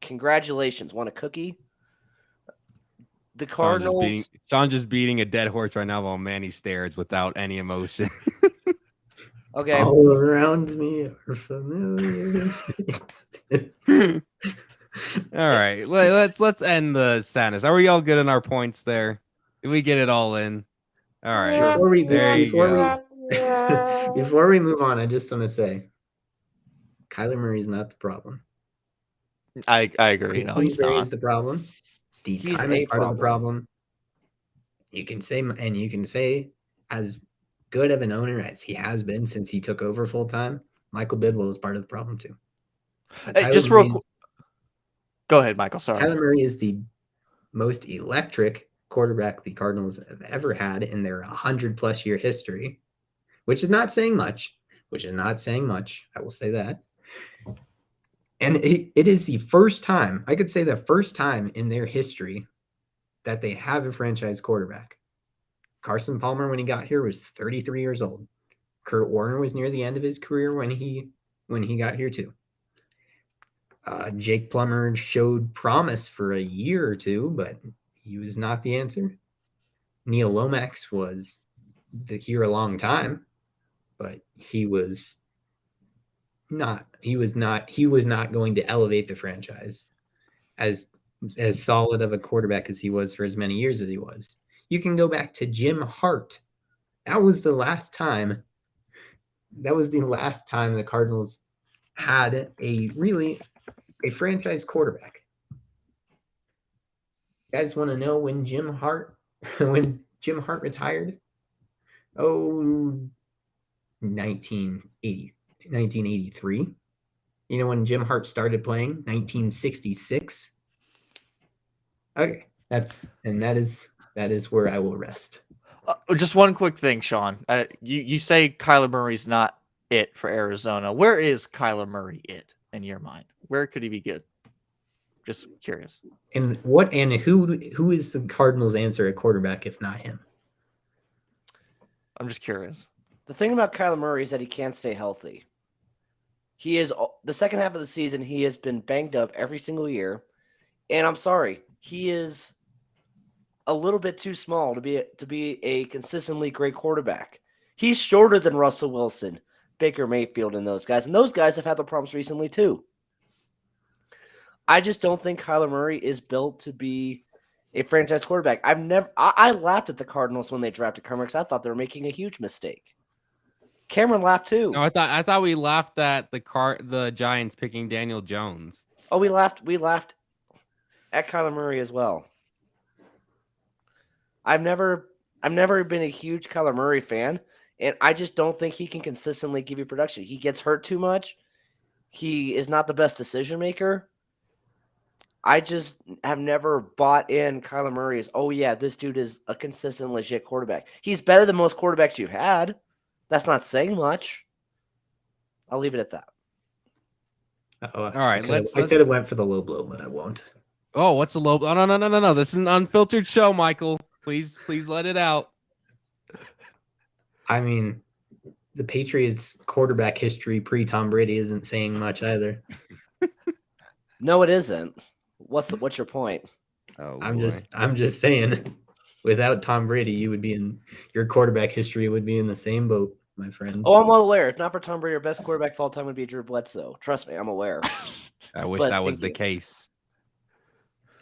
[SPEAKER 2] Congratulations. Want a cookie? The Cardinals.
[SPEAKER 1] Sean just beating a dead horse right now while Manny stares without any emotion.
[SPEAKER 2] Okay.
[SPEAKER 5] All around me are familiar.
[SPEAKER 1] All right, let's end the sadness. Are we all good in our points there? Did we get it all in? All right.
[SPEAKER 5] Before we move on, I just want to say, Kyler Murray's not the problem.
[SPEAKER 4] I agree. No, he's
[SPEAKER 5] Kingsbury
[SPEAKER 4] not.
[SPEAKER 5] is the problem. Steve
[SPEAKER 2] He's
[SPEAKER 5] Keim is
[SPEAKER 2] a
[SPEAKER 5] part of the
[SPEAKER 2] problem.
[SPEAKER 5] problem. You can say, as good of an owner as he has been since he took over full time, Michael Bidwell is part of the problem too.
[SPEAKER 4] Hey, just real quick. Go ahead, Michael. Sorry.
[SPEAKER 5] Kyler Murray is the most electric quarterback the Cardinals have ever had in their 100+ year history, which is not saying much. I will say that. And it is the first time, I could say the first time in their history that they have a franchise quarterback. Carson Palmer, when he got here, was 33 years old. Kurt Warner was near the end of his career when he got here too. Jake Plummer showed promise for a year or two, but he was not the answer. Neil Lomax was here a long time, but he was not going to elevate the franchise as solid of a quarterback as he was for as many years as he was. You can go back to Jim Hart. That was the last time the Cardinals had a franchise quarterback. You guys want to know when Jim Hart retired? 1983. You know when Jim Hart started playing? 1966. Okay, that is where I will rest.
[SPEAKER 4] Just one quick thing, Sean. You say Kyler Murray's not it for Arizona. Where is Kyler Murray it in your mind? Where could he be good? Just curious.
[SPEAKER 5] And who is the Cardinals' answer at quarterback if not him?
[SPEAKER 4] I'm just curious.
[SPEAKER 2] The thing about Kyler Murray is that he can't stay healthy. He is the second half of the season. He has been banged up every single year, and I'm sorry, he is a little bit too small to be a consistently great quarterback. He's shorter than Russell Wilson, Baker Mayfield, and those guys have had their problems recently too. I just don't think Kyler Murray is built to be a franchise quarterback. I laughed at the Cardinals when they drafted Cameron because I thought they were making a huge mistake. Cameron laughed too.
[SPEAKER 1] No, I thought we laughed at the Giants picking Daniel Jones.
[SPEAKER 2] Oh, we laughed at Kyler Murray as well. I've never been a huge Kyler Murray fan, and I just don't think he can consistently give you production. He gets hurt too much. He is not the best decision maker. I just have never bought in Kyler Murray as, oh yeah, this dude is a consistent, legit quarterback. He's better than most quarterbacks you've had. That's not saying much. I'll leave it at that.
[SPEAKER 1] All right,
[SPEAKER 5] I could have went for the low blow, but I won't.
[SPEAKER 1] Oh, what's the low blow? Oh, no. This is an unfiltered show, Michael. Please let it out.
[SPEAKER 5] I mean, the Patriots quarterback history pre-Tom Brady isn't saying much either.
[SPEAKER 2] No, it isn't. What's your point?
[SPEAKER 1] Oh,
[SPEAKER 5] I'm just saying, without Tom Brady, your quarterback history would be in the same boat, my friend.
[SPEAKER 2] Oh, I'm well aware. If not for Tom Brady, our best quarterback of all time would be Drew Bledsoe. Trust me, I'm aware.
[SPEAKER 1] I wish that was the case.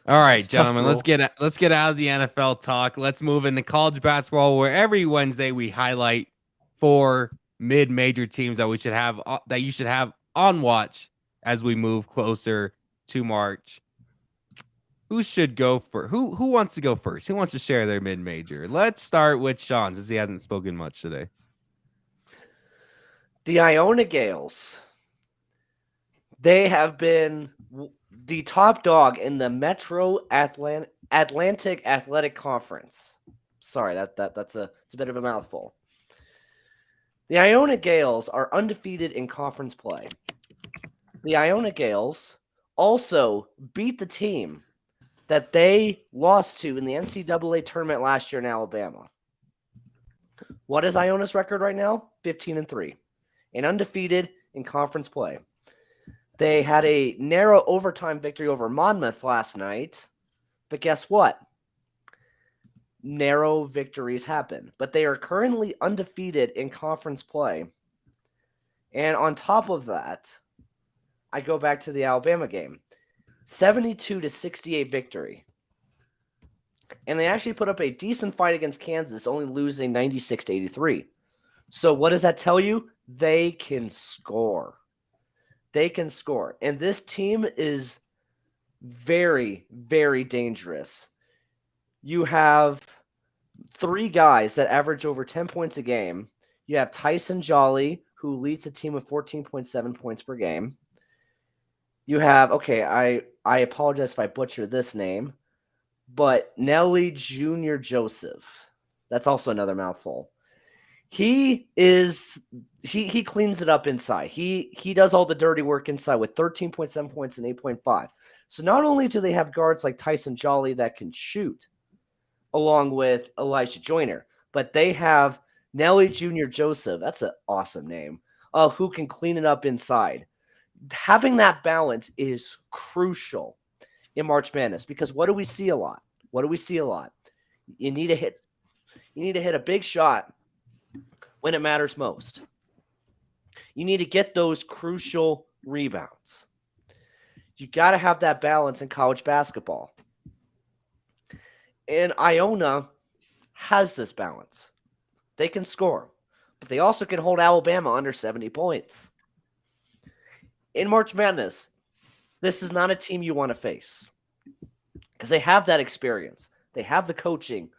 [SPEAKER 1] All right, gentlemen, let's get out of the NFL talk. Let's move into college basketball, where every Wednesday we highlight 4 mid-major teams that you should have on watch as we move closer to March. Who should go first? Who wants to go first? Who wants to share their mid-major? Let's start with Sean, since he hasn't spoken much today.
[SPEAKER 2] The Iona Gales. They have been the top dog in the Metro Atlantic Athletic Conference. Sorry, it's a bit of a The Iona Gales are undefeated in conference play. the Iona Gales also beat the team that they lost to in the NCAA tournament last year in Alabama. What is Iona's record right now? 15-3, and undefeated in conference play. They had a narrow overtime victory over Monmouth last night, but guess what? Narrow victories happen, but they are currently undefeated in conference play. And on top of that, I go back to the Alabama game, 72-68 victory. And they actually put up a decent fight against Kansas, only losing 96-83. So what does that tell you? They can score. They can score. And this team is very, very dangerous. You have 3 guys that average over 10 points a game. You have Tyson Jolly, who leads the team with 14.7 points per game. You have, I apologize if I butcher this name, but Nelly Jr. Joseph. That's also another mouthful. He cleans it up inside. He does all the dirty work inside with 13.7 points and 8.5. So not only do they have guards like Tyson Jolly that can shoot, along with Elijah Joyner, but they have Nelly Jr. Joseph. That's an awesome name. Who can clean it up inside. Having that balance is crucial in March Madness, because what do we see a lot? You need to hit a big shot when it matters most. You need to get those crucial rebounds. You got to have that balance in college basketball. And Iona has this balance. They can score, but they also can hold Alabama under 70 points. In March Madness, this is not a team you want to face because they have that experience. They have the coaching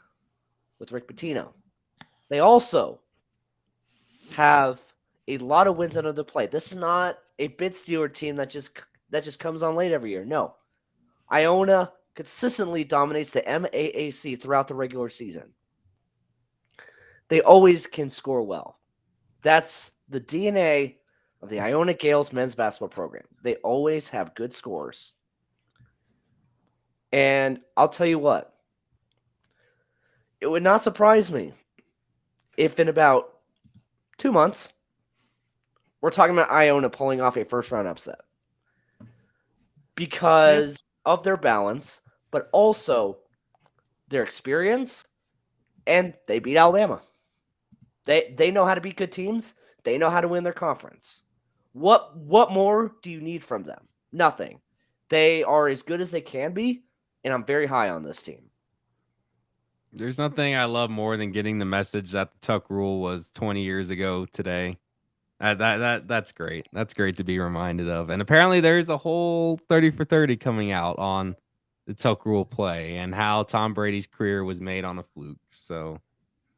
[SPEAKER 2] with Rick Pitino. They also have a lot of wins under the plate. This is not a bid stealer team that just comes on late every year. No. Iona consistently dominates the MAAC throughout the regular season. They always can score well. That's the DNA of the Iona Gales men's basketball program. They always have good scores. And I'll tell you what, it would not surprise me if in about 2 months, we're talking about Iona pulling off a first-round upset because of their balance, but also their experience, and they beat Alabama. They know how to beat good teams. They know how to win their conference. What more do you need from them? Nothing. They are as good as they can be, and I'm very high on this team.
[SPEAKER 1] There's nothing I love more than getting the message that the Tuck rule was 20 years ago today. That's great. That's great to be reminded of. And apparently there's a whole 30 for 30 coming out on the Tuck rule play and how Tom Brady's career was made on a fluke. So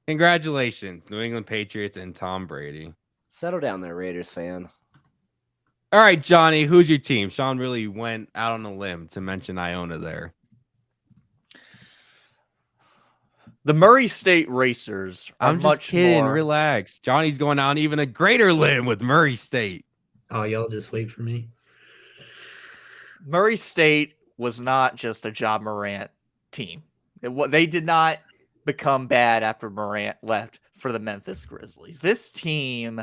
[SPEAKER 1] congratulations, New England Patriots and Tom Brady.
[SPEAKER 2] Settle down there, Raiders fan.
[SPEAKER 1] All right, Johnny, who's your team? Sean really went out on a limb to mention Iona there.
[SPEAKER 4] The Murray State Racers are
[SPEAKER 1] I'm just
[SPEAKER 4] much
[SPEAKER 1] kidding.
[SPEAKER 4] more...
[SPEAKER 1] Relax. Johnny's going on even a greater limb with Murray State.
[SPEAKER 5] Oh, y'all just wait for me.
[SPEAKER 4] Murray State was not just a Ja Morant team. They did not become bad after Morant left for the Memphis Grizzlies. This team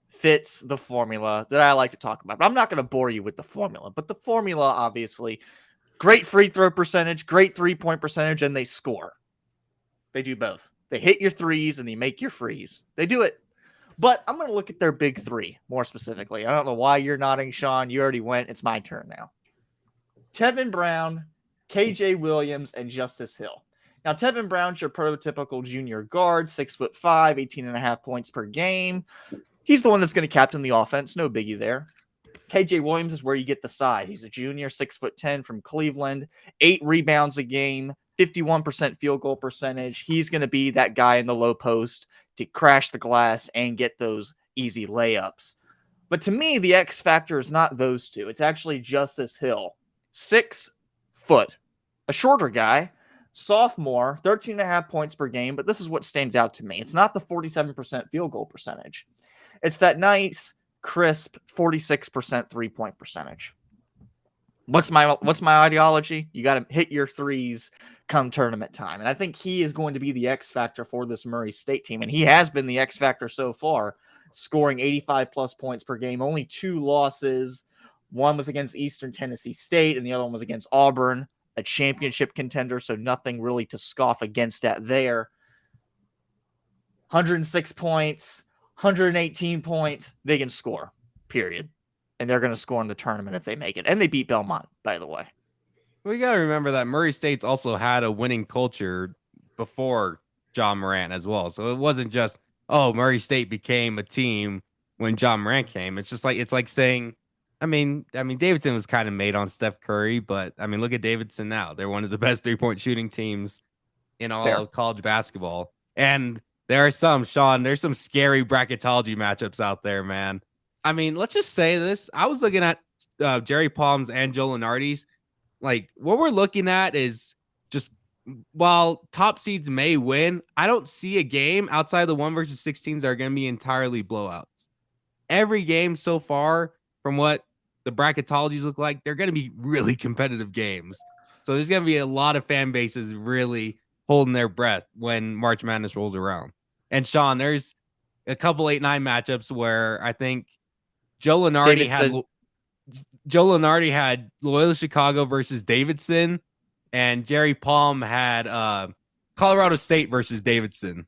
[SPEAKER 4] fits the formula that I like to talk about. But I'm not going to bore you with the formula, but the formula, obviously, great free throw percentage, great three-point percentage, and they score. They do both. They hit your threes and they make your frees. They do it. But I'm going to look at their big three more specifically. I don't know why you're nodding, Sean. You already went. It's my turn now. Tevin Brown, KJ Williams, and Justice Hill. Now, Tevin Brown's your prototypical junior guard, 6'5", 18.5 points per game. He's the one that's going to captain the offense. No biggie there. KJ Williams is where you get the side. He's a junior, 6'10" from Cleveland, 8 rebounds a game, 51% field goal percentage. He's going to be that guy in the low post to crash the glass and get those easy layups. But to me, the X factor is not those two. It's actually Justice Hill, 6 foot, a shorter guy, sophomore, 13.5 points per game. But this is what stands out to me. It's not the 47% field goal percentage. It's that nice crisp 46% 3-point percentage. What's my ideology? You got to hit your threes come tournament time. And I think he is going to be the X factor for this Murray State team. And he has been the X factor so far, scoring 85 plus points per game. Only 2 losses. One was against Eastern Tennessee State, and the other one was against Auburn, a championship contender. So nothing really to scoff against that there. 106 points, 118 points. They can score, period. And they're going to score in the tournament if they make it. And they beat Belmont, by the way.
[SPEAKER 1] We got to remember that Murray State's also had a winning culture before John Morant as well. So it wasn't just, oh, Murray State became a team when John Morant came. It's just like, it's like saying, I mean, Davidson was kind of made on Steph Curry, but I mean, look at Davidson now. They're one of the best 3-point shooting teams in all of college basketball. And there are some, Sean, there's some scary bracketology matchups out there, man. I mean, let's just say this. I was looking at Jerry Palm's and Joe Lunardi's. Like, what we're looking at is just, while top seeds may win, I don't see a game outside the 1 versus 16s that are going to be entirely blowouts. Every game so far, from what the bracketologies look like, they're going to be really competitive games. So there's going to be a lot of fan bases really holding their breath when March Madness rolls around. And Sean, there's a couple 8-9 matchups where I think Joe Lunardi had Loyola Chicago versus Davidson, and Jerry Palm had Colorado State versus Davidson.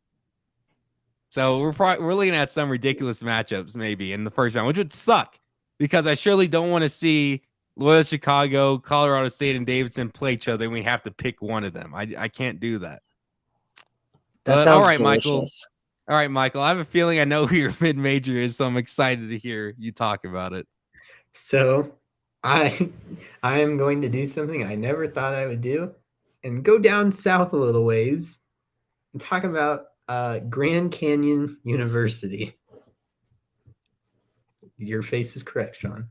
[SPEAKER 1] So we're looking at some ridiculous matchups maybe in the first round, which would suck because I surely don't want to see Loyola Chicago, Colorado State, and Davidson play each other, and we have to pick one of them. I can't do that.
[SPEAKER 2] That sounds
[SPEAKER 1] all right,
[SPEAKER 2] delicious.
[SPEAKER 1] Michael. All right, Michael. I have a feeling I know who your mid-major is, so I'm excited to hear you talk about it.
[SPEAKER 5] So I am going to do something I never thought I would do and go down south a little ways and talk about Grand Canyon University. Your face is correct, Sean.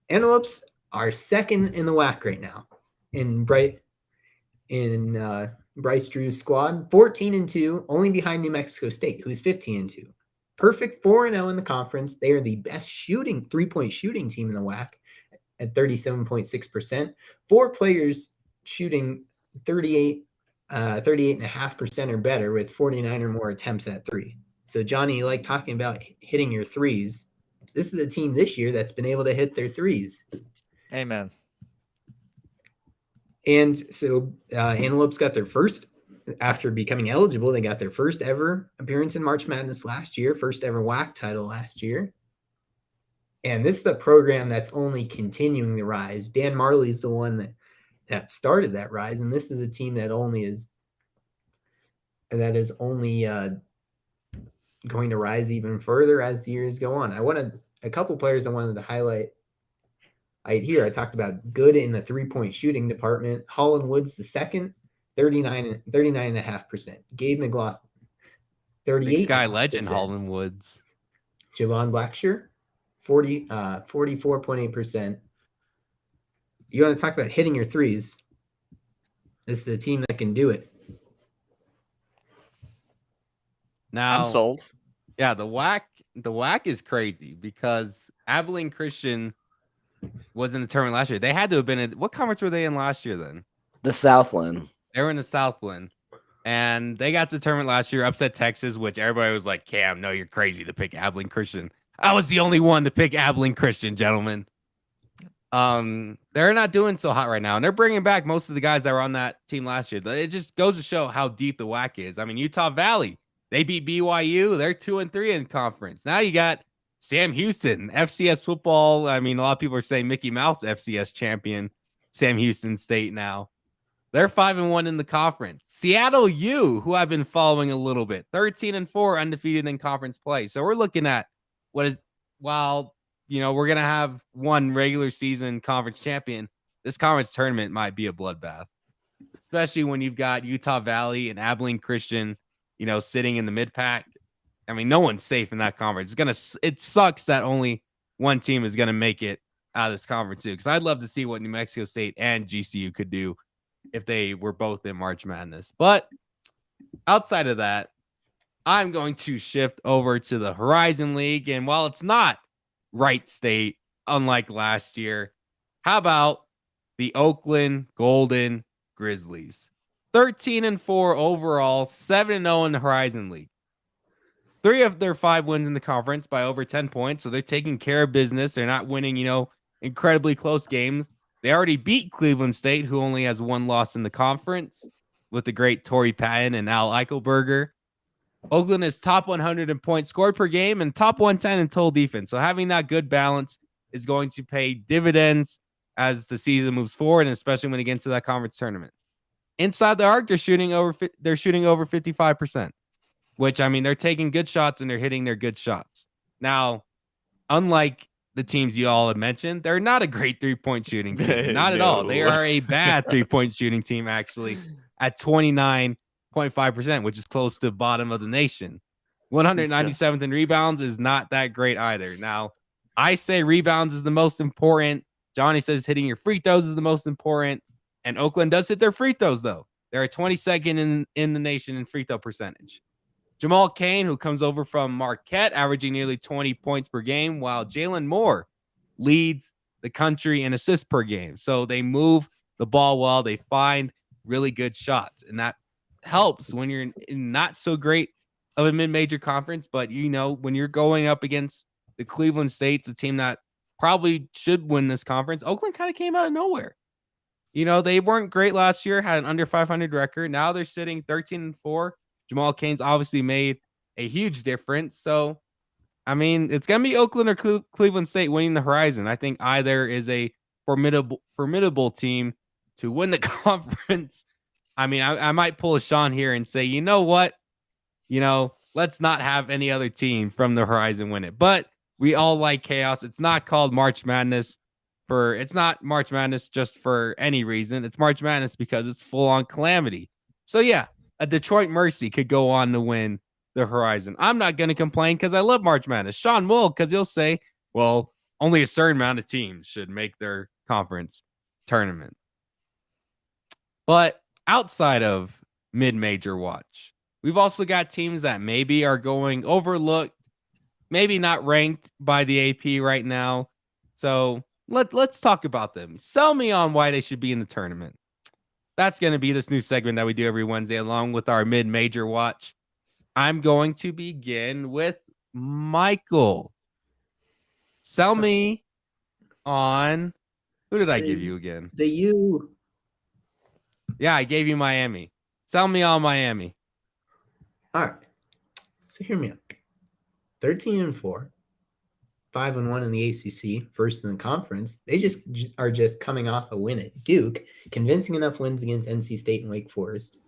[SPEAKER 5] Antelopes are second in the WAC right now in Bryce Drew's squad, 14-2, only behind New Mexico State, who's 15-2. Perfect 4-0 in the conference. They are the best 3-point shooting team in the WAC at 37.6%. 4 players shooting 38.5% or better with 49 or more attempts at 3. So, Johnny, you like talking about hitting your threes. This is a team this year that's been able to hit their threes.
[SPEAKER 4] Amen.
[SPEAKER 5] And so Antelopes got their first, after becoming eligible, they got their first ever appearance in March Madness last year, first ever WAC title last year. And this is a program that's only continuing the rise. Dan Marley's the one that started that rise, and this is a team that is only going to rise even further as the years go on. A couple players I wanted to highlight. I talked about good in the 3-point shooting department. Holland Woods the second, 39.5%. Gabe McLaughlin, 38.
[SPEAKER 1] Big Sky legend Holland Woods.
[SPEAKER 5] Javon Blackshear, 44.8%. You want to talk about hitting your threes? This is a team that can do it.
[SPEAKER 1] Now
[SPEAKER 4] I'm sold.
[SPEAKER 1] Yeah, the WAC is crazy because Abilene Christian was in the tournament last year. They had to have been in. What conference were they in last year then?
[SPEAKER 2] The Southland.
[SPEAKER 1] They were in the Southland. And they got to the tournament last year, upset Texas, which everybody was like, Cam, no, you're crazy to pick Abilene Christian. I was the only one to pick Abilene Christian, gentlemen. They're not doing so hot right now. And they're bringing back most of the guys that were on that team last year. It just goes to show how deep the WAC is. I mean, Utah Valley, they beat BYU. They're 2-3 in conference. Now you got Sam Houston, FCS football. I mean, a lot of people are saying Mickey Mouse FCS champion, Sam Houston State now. They're 5-1 in the conference. Seattle U, who I've been following a little bit, 13-4 undefeated in conference play. So we're looking at while we're going to have one regular season conference champion, this conference tournament might be a bloodbath, especially when you've got Utah Valley and Abilene Christian, sitting in the mid-pack. I mean, no one's safe in that conference. It sucks that only one team is going to make it out of this conference too, because I'd love to see what New Mexico State and GCU could do if they were both in March Madness. But outside of that, I'm going to shift over to the Horizon League. And while it's not right state, unlike last year. How about the Oakland Golden Grizzlies? 13-4 overall, 7-0 in the Horizon League. 3 of their 5 wins in the conference by over 10 points. So they're taking care of business. They're not winning, incredibly close games. They already beat Cleveland State, who only has 1 loss in the conference, with the great Torrey Patton and Al Eichelberger. Oakland is top 100 in points scored per game and top 110 in total defense. So having that good balance is going to pay dividends as the season moves forward, and especially when it gets to that conference tournament. Inside the arc, they're shooting over 55%, which, I mean, they're taking good shots and they're hitting their good shots. Now, unlike the teams you all have mentioned, they're not a great three-point shooting team. Not at all. They are a bad three-point shooting team, actually, at 29.5%, which is close to the bottom of the nation. 197th in rebounds is not that great either. Now, I say rebounds is the most important. Johnny says hitting your free throws is the most important. And Oakland does hit their free throws, though. They're 22nd in the nation in free throw percentage. Jamal Cain, who comes over from Marquette, averaging nearly 20 points per game, while Jalen Moore leads the country in assists per game. So they move the ball well. They find really good shots, and that helps when you're in not so great of a mid-major conference. But, when you're going up against the Cleveland States, a team that probably should win this conference, Oakland kind of came out of nowhere. They weren't great last year, had an under 500 record. Now they're sitting 13-4. Jamal Cain's obviously made a huge difference. So, I mean, it's going to be Oakland or Cleveland State winning the Horizon. I think either is a formidable team to win the conference. I mean, I might pull a Sean here and say, you know what? Let's not have any other team from the Horizon win it. But we all like chaos. It's not called March Madness. It's not March Madness just for any reason. It's March Madness because it's full-on calamity. So, yeah, a Detroit Mercy could go on to win the Horizon. I'm not going to complain because I love March Madness. Sean will, because he'll say, well, only a certain amount of teams should make their conference tournament. But outside of mid-major watch, we've also got teams that maybe are going overlooked, maybe not ranked by the AP right now. So let's talk about them. Sell me on why they should be in the tournament. That's going to be this new segment that we do every Wednesday along with our mid-major watch. I'm going to begin with Michael. Sell me on, who did I give you again?
[SPEAKER 5] The U.
[SPEAKER 1] Yeah, I gave you Miami. Sell me on Miami.
[SPEAKER 5] All right. So hear me out. 13-4. 5-1 in the ACC, first in the conference. They are just coming off a win at Duke, convincing enough wins against NC State and Wake Forest.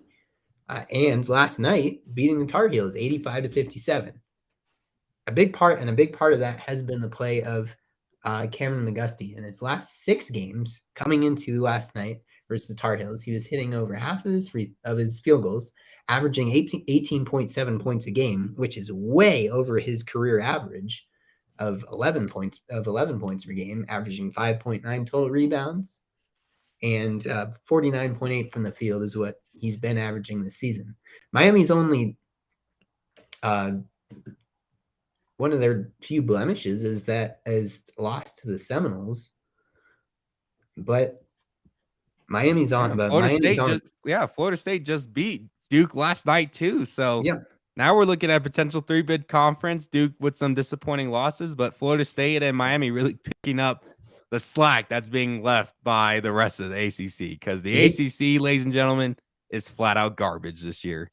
[SPEAKER 5] And last night, beating the Tar Heels 85-57. A big part of that has been the play of Cameron McGusty in his last 6 games coming into last night versus the Tar Heels. He was hitting over half of his field goals, averaging 18.7 points a game, which is way over his career average of 11 points per game, averaging 5.9 total rebounds, and 49.8 from the field is what he's been averaging this season. Miami's only one of their few blemishes is lost to the Seminoles, but Miami's on. But
[SPEAKER 1] Florida State just beat Duke last night too. So
[SPEAKER 5] yeah.
[SPEAKER 1] Now we're looking at potential 3-bid conference. Duke with some disappointing losses, but Florida State and Miami really picking up the slack that's being left by the rest of the ACC, because the ACC, ladies and gentlemen, is flat out garbage this year.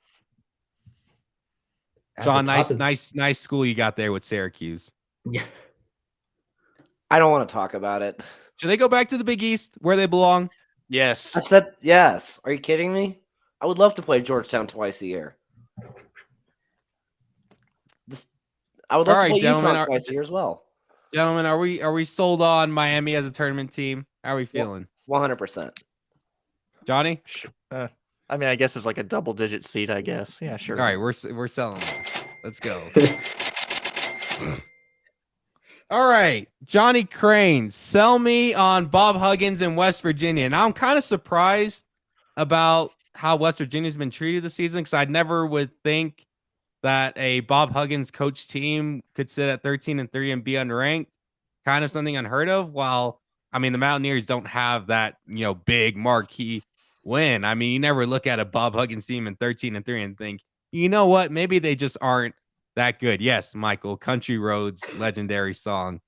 [SPEAKER 1] John, nice school you got there with Syracuse.
[SPEAKER 5] Yeah.
[SPEAKER 2] I don't want to talk about it.
[SPEAKER 1] Should they go back to the Big East where they belong?
[SPEAKER 4] Yes.
[SPEAKER 2] I said yes. Are you kidding me? I would love to play Georgetown twice a year. I would love to play UConn twice a year as well.
[SPEAKER 1] Gentlemen, are we sold on Miami as a tournament team? How are we feeling?
[SPEAKER 2] 100%.
[SPEAKER 1] Johnny?
[SPEAKER 4] I mean, I guess it's like a double-digit seed, I guess. Yeah, sure.
[SPEAKER 1] All right, we're selling this. Let's go. All right, Johnny Crane, sell me on Bob Huggins in West Virginia. Now, I'm kind of surprised about how West Virginia's been treated this season, because I never would think that a Bob Huggins coach team could sit at 13-3 and be unranked. kind of something unheard of. While I mean, the Mountaineers don't have that big marquee win. I mean, you never look at a Bob Huggins team in 13-3 and think, you know what, maybe they just aren't that good. Yes, Michael, Country Roads, legendary song.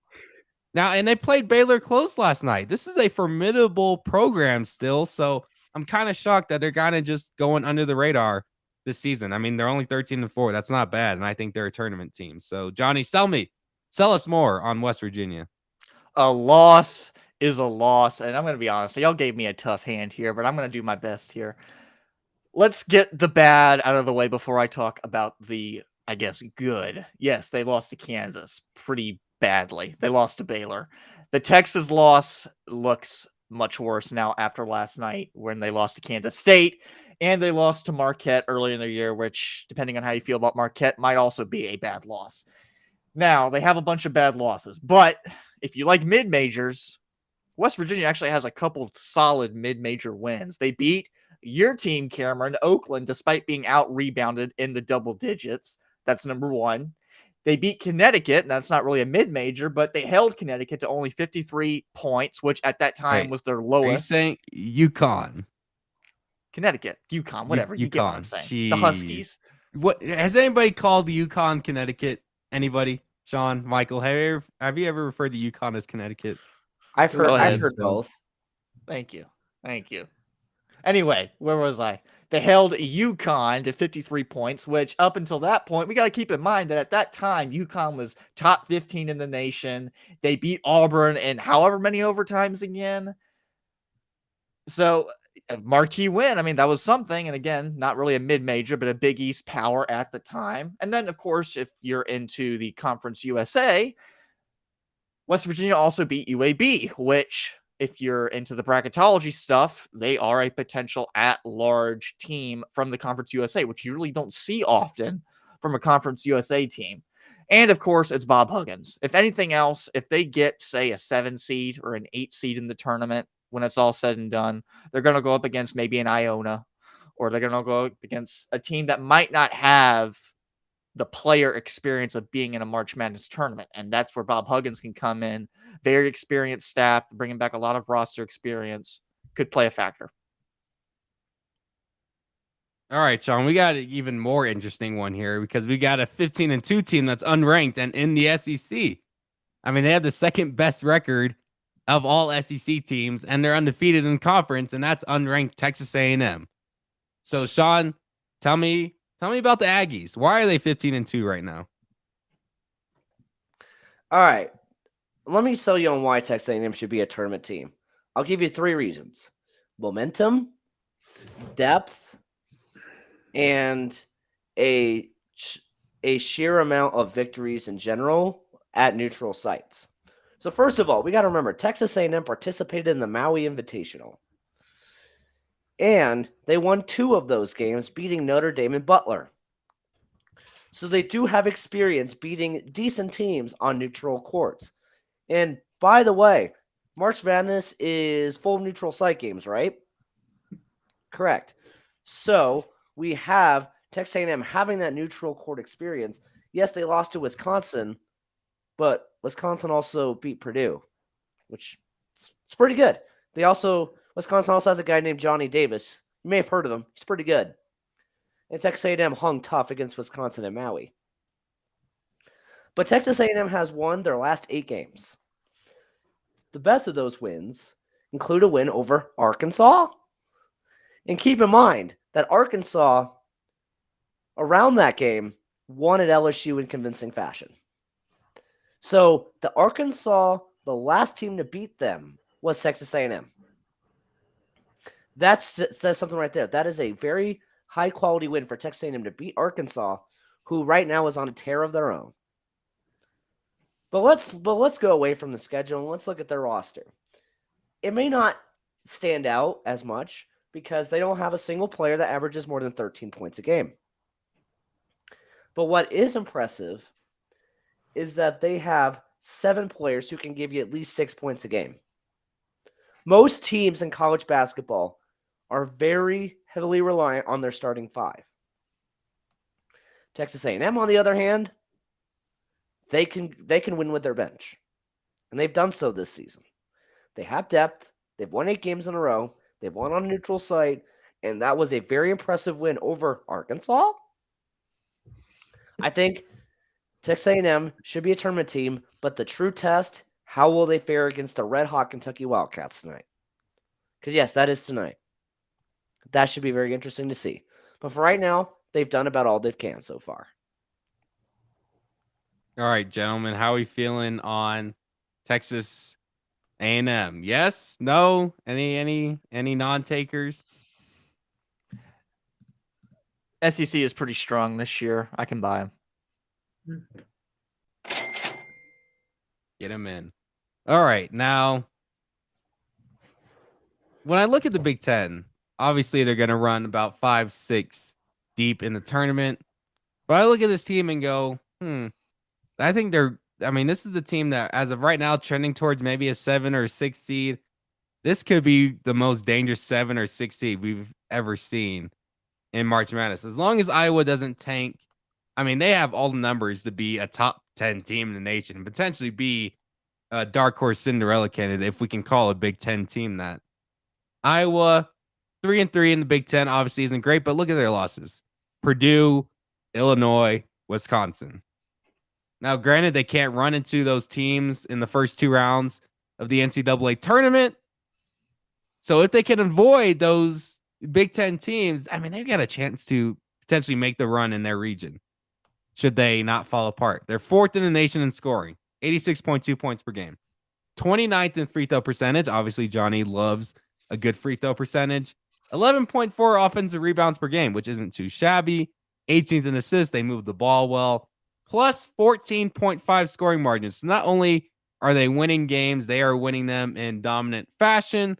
[SPEAKER 1] Now, and they played Baylor close last night. This is a formidable program still, so I'm kind of shocked that they're kind of just going under the radar this season. I mean, they're only 13-4. That's not bad, and I think they're a tournament team. So, Johnny, sell us more on West Virginia.
[SPEAKER 4] A loss is a loss, and I'm going to be honest. Y'all gave me a tough hand here, but I'm going to do my best here. Let's get the bad out of the way before I talk about the, I guess, good. Yes, they lost to Kansas pretty badly. They lost to Baylor. The Texas loss looks much worse now after last night when they lost to Kansas State, and they lost to Marquette early in the year, which, depending on how you feel about Marquette, might also be a bad loss. Now, they have a bunch of bad losses, but if you like mid-majors, West Virginia actually has a couple solid mid-major wins. They beat your team, Cameron, Oakland, despite being out-rebounded in the double digits. That's number one. They beat Connecticut, and that's not really a mid-major, but they held Connecticut to only 53 points, which at that time was their lowest.
[SPEAKER 1] Are you saying UConn?
[SPEAKER 4] Connecticut, UConn, whatever. You get what I'm saying.
[SPEAKER 1] Jeez.
[SPEAKER 4] The Huskies.
[SPEAKER 1] What has anybody called the UConn Connecticut? Anybody? Sean, Michael, have you ever referred to UConn as Connecticut?
[SPEAKER 2] I've heard both.
[SPEAKER 4] Thank you. Anyway, where was I? They held UConn to 53 points, which up until that point, we got to keep in mind that at that time, UConn was top 15 in the nation. They beat Auburn in however many overtimes again. So, a marquee win. I mean, that was something. And again, not really a mid-major, but a Big East power at the time. And then, of course, if you're into the Conference USA, West Virginia also beat UAB, which, if you're into the bracketology stuff, they are a potential at-large team from the Conference USA, which you really don't see often from a Conference USA team. And, of course, it's Bob Huggins. If anything else, if they get, say, a 7 seed or an 8 seed in the tournament, when it's all said and done, they're going to go up against maybe an Iona, or they're going to go up against a team that might not have the player experience of being in a March Madness tournament. And that's where Bob Huggins can come in. Very experienced staff, bringing back a lot of roster experience, could play a factor.
[SPEAKER 1] All right, Sean, we got an even more interesting one here because we got a 15-2 team that's unranked and in the SEC. I mean, they have the second best record of all SEC teams, and they're undefeated in conference, and that's unranked Texas A&M. So, Sean, tell me about the Aggies. Why are they 15-2 right now?
[SPEAKER 2] All right. Let me sell you on why Texas A&M should be a tournament team. I'll give you 3 reasons. Momentum, depth, and a sheer amount of victories in general at neutral sites. So first of all, we got to remember, Texas A&M participated in the Maui Invitational. And they won 2 of those games, beating Notre Dame and Butler. So they do have experience beating decent teams on neutral courts. And by the way, March Madness is full of neutral site games, right? Correct. So we have Texas A&M having that neutral court experience. Yes, they lost to Wisconsin, but Wisconsin also beat Purdue, which it's pretty good. Wisconsin also has a guy named Johnny Davis. You may have heard of him. He's pretty good. And Texas A&M hung tough against Wisconsin and Maui. But Texas A&M has won their last 8 games. The best of those wins include a win over Arkansas. And keep in mind that Arkansas, around that game, won at LSU in convincing fashion. So the last team to beat them was Texas A&M. That says something right there. That is a very high-quality win for Texas A&M to beat Arkansas, who right now is on a tear of their own. But let's go away from the schedule and let's look at their roster. It may not stand out as much because they don't have a single player that averages more than 13 points a game. But what is impressive is that they have 7 players who can give you at least 6 points a game. Most teams in college basketball are very heavily reliant on their starting 5. Texas A&M, on the other hand, they can win with their bench. and they've done so this season. They have depth. They've won 8 games in a row. They've won on a neutral site, and that was a very impressive win over Arkansas. I think Texas A&M should be a tournament team, but the true test, how will they fare against the red-hot Kentucky Wildcats tonight? Because, yes, that is tonight. That should be very interesting to see. But for right now, they've done about all they can so far.
[SPEAKER 1] All right, gentlemen, how are we feeling on Texas A&M? Yes? No? Any non-takers?
[SPEAKER 4] SEC is pretty strong this year. I can buy them.
[SPEAKER 1] Get him in. All right, now, when I look at the Big Ten, obviously they're going to run about 5-6 deep in the tournament. But I look at this team and go, I think this is the team that, as of right now, trending towards maybe a 7 or 6 seed. This could be the most dangerous 7 or 6 seed we've ever seen in March Madness. As long as Iowa doesn't tank, they have all the numbers to be a top 10 team in the nation and potentially be a dark horse Cinderella candidate, if we can call a Big Ten team that. Iowa, 3-3 in the Big Ten, obviously isn't great, but look at their losses. Purdue, Illinois, Wisconsin. Now, granted, they can't run into those teams in the first 2 rounds of the NCAA tournament. So if they can avoid those Big Ten teams, they've got a chance to potentially make the run in their region, should they not fall apart. They're 4th in the nation in scoring, 86.2 points per game. 29th in free throw percentage. Obviously, Johnny loves a good free throw percentage. 11.4 offensive rebounds per game, which isn't too shabby. 18th in assists. They move the ball well. Plus 14.5 scoring margins. So not only are they winning games, they are winning them in dominant fashion,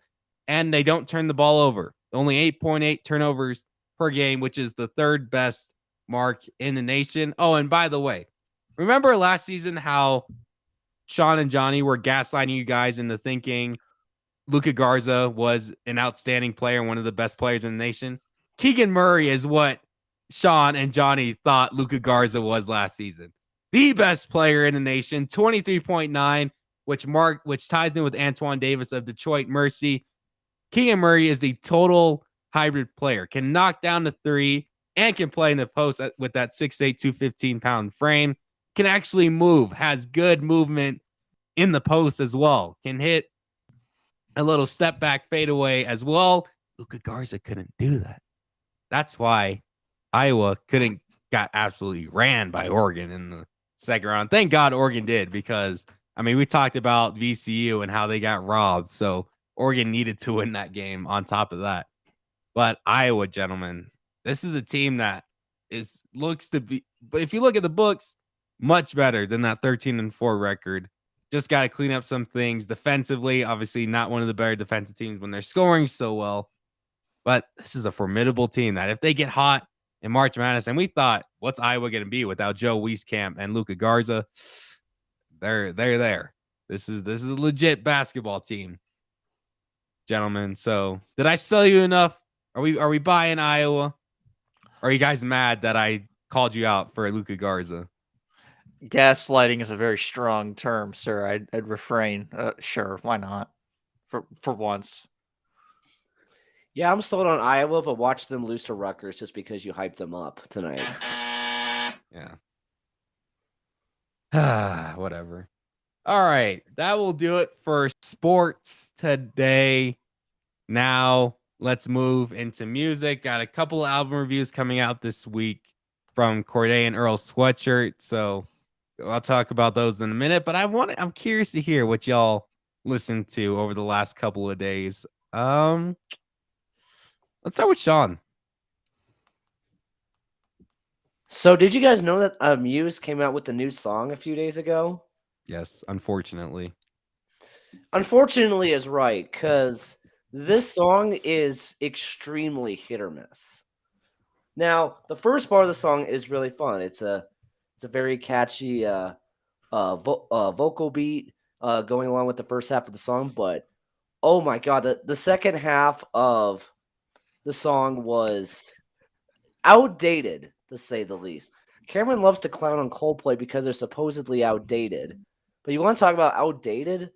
[SPEAKER 1] and they don't turn the ball over. Only 8.8 turnovers per game, which is the 3rd best mark in the nation. Oh, and by the way, remember last season how Sean and Johnny were gaslighting you guys into thinking Luka Garza was an outstanding player and one of the best players in the nation? Keegan Murray is what Sean and Johnny thought Luka Garza was last season. The best player in the nation, 23.9, which ties in with Antoine Davis of Detroit Mercy. Keegan Murray is the total hybrid player, can knock down the 3 and can play in the post with that 6'8", 215-pound frame. Can actually move, has good movement in the post as well. Can hit a little step back fadeaway as well. Luka Garza couldn't do that. That's why Iowa got absolutely ran by Oregon in the second round. Thank God Oregon did, because we talked about VCU and how they got robbed. So Oregon needed to win that game on top of that. But Iowa, gentlemen, this is a team that looks to be, but if you look at the books, much better than that 13-4 record. Just got to clean up some things defensively. Obviously, not one of the better defensive teams when they're scoring so well. But this is a formidable team that if they get hot in March Madness, and we thought, what's Iowa going to be without Joe Wieskamp and Luka Garza? They're there. This is a legit basketball team, gentlemen. So, did I sell you enough? Are we buying Iowa? Or are you guys mad that I called you out for Luka Garza?
[SPEAKER 4] Gaslighting is a very strong term, sir. I'd refrain. Sure, why not? For once.
[SPEAKER 2] Yeah, I'm sold on Iowa, but watch them lose to Rutgers just because you hyped them up tonight.
[SPEAKER 1] Yeah. Whatever. All right. That will do it for sports today. Now, let's move into music. Got a couple of album reviews coming out this week from Corday and Earl Sweatshirt. So I'll talk about those in a minute, but I'm curious to hear what y'all listened to over the last couple of days. Let's start with Sean.
[SPEAKER 2] So did you guys know that Muse came out with a new song a few days ago?
[SPEAKER 1] Yes, unfortunately.
[SPEAKER 2] Unfortunately is right, because this song is extremely hit or miss. Now, the first part of the song is really fun. It's a very catchy vocal beat going along with the first half of the song, but oh my god, the second half of the song was outdated, to say the least. Cameron loves to clown on Coldplay because they're supposedly outdated. But you want to talk about outdated?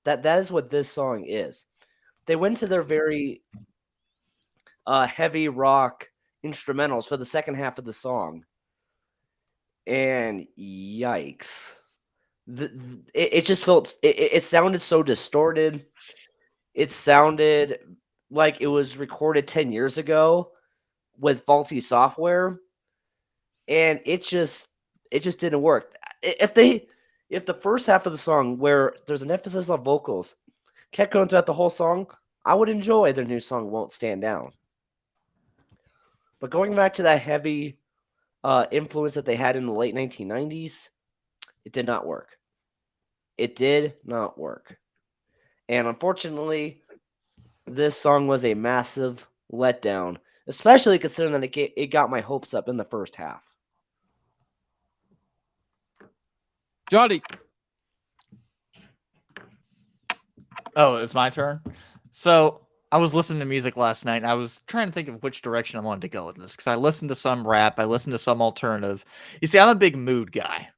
[SPEAKER 2] That is what this song is. They went to their very heavy rock instrumentals for the second half of the song, and yikes! It just felt it sounded so distorted. It sounded like it was recorded 10 years ago with faulty software, and it just didn't work. If the first half of the song, where there's an emphasis on vocals, kept going throughout the whole song, I would enjoy their new song "Won't Stand Down." But going back to that heavy influence that they had in the late 1990s, it did not work. It did not work. And unfortunately, this song was a massive letdown, especially considering that it got my hopes up in the first half.
[SPEAKER 1] Johnny.
[SPEAKER 4] Oh, it's my turn. So I was listening to music last night, and I was trying to think of which direction I wanted to go with this, because I listened to some rap, I listened to some alternative. You see, I'm a big mood guy.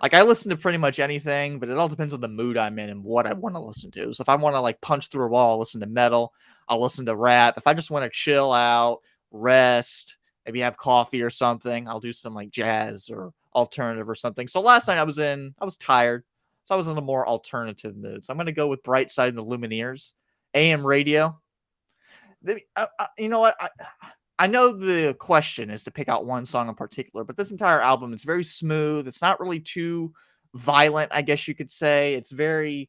[SPEAKER 4] Like, I listen to pretty much anything, but it all depends on the mood I'm in and what I want to listen to. So if I want to like punch through a wall, I'll listen to metal. I'll listen to rap. If I just want to chill out, rest, maybe have coffee or something, I'll do some like jazz or alternative or something. So last night I was tired. So I was in a more alternative mood. So I'm going to go with Brightside and the Lumineers. AM radio. You know what? I know the question is to pick out one song in particular, but this entire album is very smooth. It's not really too violent, I guess you could say. It's very,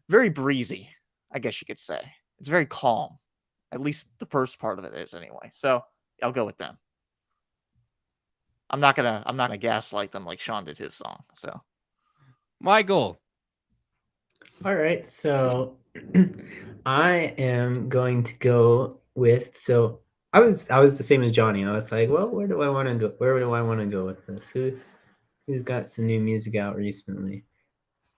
[SPEAKER 4] very breezy, I guess you could say. It's very calm. At least the first part of it is anyway. So I'll go with them. I'm not gonna gaslight them like Sean did his song. So
[SPEAKER 1] Michael.
[SPEAKER 5] All right, so I am going to go with I was the same as Johnny. I was like, well, where do I want to go? Where do I want to go with this? Who's got some new music out recently?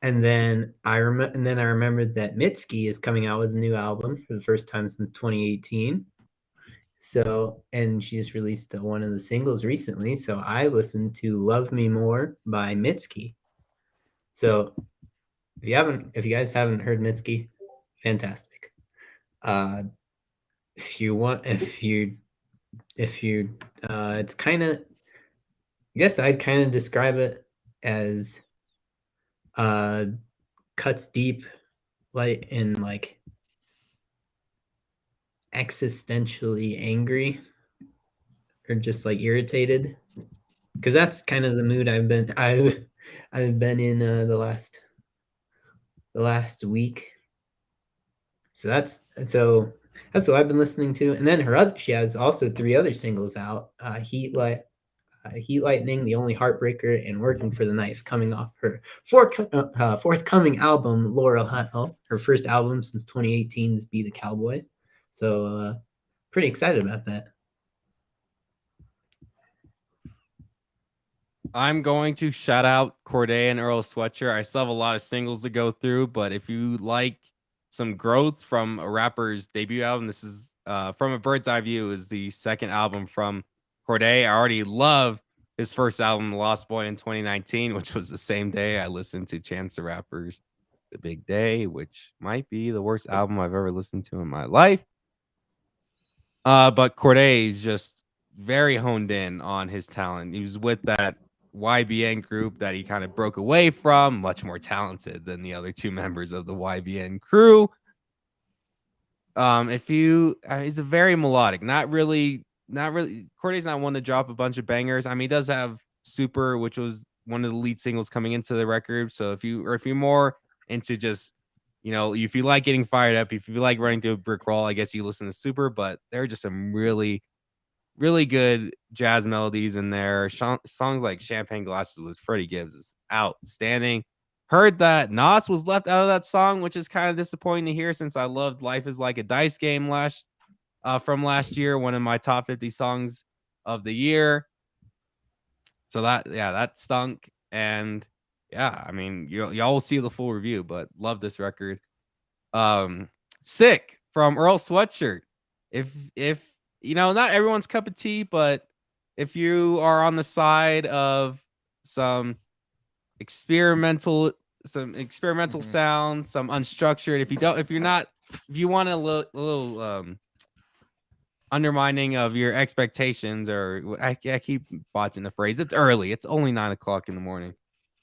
[SPEAKER 5] And then I remembered that Mitski is coming out with a new album for the first time since 2018. So, and she just released one of the singles recently. So I listened to "Love Me More" by Mitski. So if you guys haven't heard Mitski, fantastic. It's kind of, I guess I'd kind of describe it as cuts deep, like in like existentially angry or just like irritated, because that's kind of the mood I've been in the last week. So that's what I've been listening to. And then she has also 3 other singles out: Heat Lightning, The Only Heartbreaker, and Working for the Knife, coming off her forthcoming album, Laurel Huddle, her first album since 2018's Be the Cowboy. So pretty excited about that.
[SPEAKER 1] I'm going to shout out Corday and Earl Sweatshirt. I still have a lot of singles to go through, but if you like some growth from a rapper's debut album, this is From a Bird's Eye View is the second album from Corday. I already loved his first album, The Lost Boy, in 2019, which was the same day I listened to Chance the Rapper's The Big Day, which might be the worst album I've ever listened to in my life. But Corday is just very honed in on his talent. He was with that YBN group that he kind of broke away from, much more talented than the other 2 members of the YBN crew. He's a very melodic, not really. Corday's not one to drop a bunch of bangers. I mean, he does have Super, which was one of the lead singles coming into the record. So if you're more into just, if you like getting fired up, if you like running through a brick wall, I guess you listen to Super, but there are just some really, really good jazz melodies in there. Songs like Champagne Glasses with Freddie Gibbs is outstanding. Heard that Nas was left out of that song, which is kind of disappointing to hear, since I loved Life is Like a Dice Game from last year, one of my top 50 songs of the year. So that stunk. And yeah, I mean, y'all will see the full review, but love this record. Sick from Earl Sweatshirt. If not everyone's cup of tea, but if you are on the side of some experimental some experimental
[SPEAKER 4] Mhm.
[SPEAKER 1] sounds, some unstructured. If you want a little undermining of your expectations, or I keep botching the phrase. It's early. It's only 9 o'clock in the morning,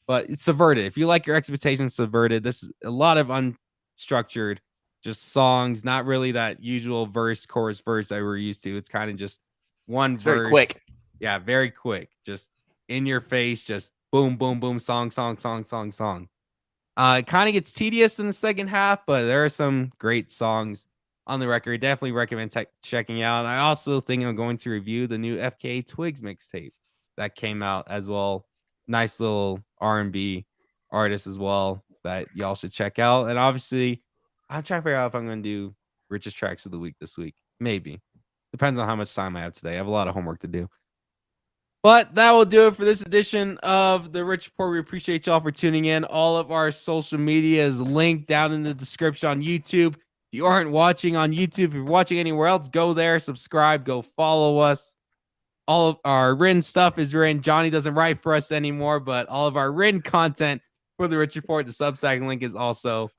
[SPEAKER 1] but it's subverted. If you like your expectations subverted, this is a lot of unstructured, just songs, not really that usual verse, chorus, verse that we're used to. It's kind of just one
[SPEAKER 4] It's
[SPEAKER 1] verse.
[SPEAKER 4] very quick.
[SPEAKER 1] Yeah, very quick. Just in your face, just boom, boom, boom, song, song, song, song, song. It kind of gets tedious in the second half, but there are some great songs on the record. Definitely recommend checking out. I also think I'm going to review the new FKA Twigs mixtape that came out as well. Nice little R&B artist as well that y'all should check out. And obviously, I'm trying to figure out if I'm going to do richest tracks of the week this week. Maybe. Depends on how much time I have today. I have a lot of homework to do. But that will do it for this edition of the Rich Report. We appreciate y'all for tuning in. All of our social media is linked down in the description on YouTube. If you aren't watching on YouTube, if you're watching anywhere else, go there, subscribe, go follow us. All of our written stuff is written. Johnny doesn't write for us anymore, but all of our written content for the Rich Report, the Substack link is also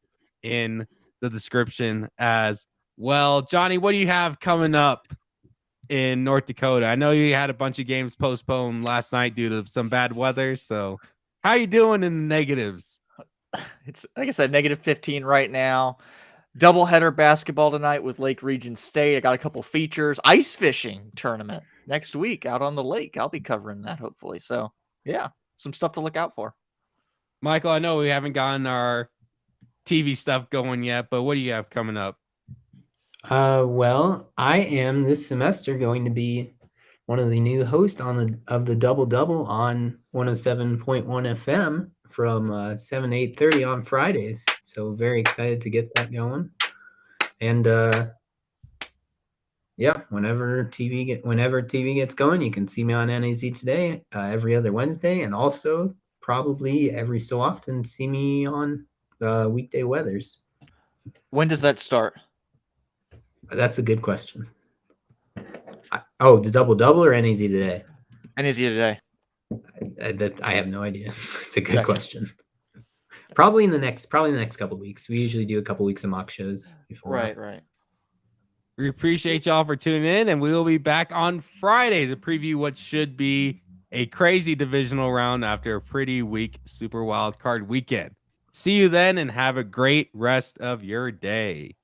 [SPEAKER 1] in the description as well. Johnny, what do you have coming up in North Dakota? I know you had a bunch of games postponed last night due to some bad weather. So how you doing in the negatives?
[SPEAKER 4] It's like I said, -15 right now. Doubleheader basketball tonight with Lake Region State. I got a couple features. Ice fishing tournament next week out on the lake. I'll be covering that hopefully. So yeah, some stuff to look out for.
[SPEAKER 1] Michael, I know we haven't gotten our TV stuff going yet, but what do you have coming up?
[SPEAKER 5] Well, I am this semester going to be one of the new hosts of the Double Double on 107.1 FM from 7 to 8:30 on Fridays. So very excited to get that going. And yeah, whenever TV gets going, you can see me on NAZ Today every other Wednesday, and also probably every so often see me on weekday weathers.
[SPEAKER 4] When does that start?
[SPEAKER 5] That's a good question. The Double Double or NAZ Today?
[SPEAKER 4] NAZ Today.
[SPEAKER 5] I have no idea. It's a good
[SPEAKER 4] Gotcha.
[SPEAKER 5] question. Probably in the next couple of weeks. We usually do a couple weeks of mock shows before.
[SPEAKER 4] Right.
[SPEAKER 1] We appreciate y'all for tuning in, and we will be back on Friday to preview what should be a crazy divisional round after a pretty weak Super Wild Card weekend. See you then, and have a great rest of your day.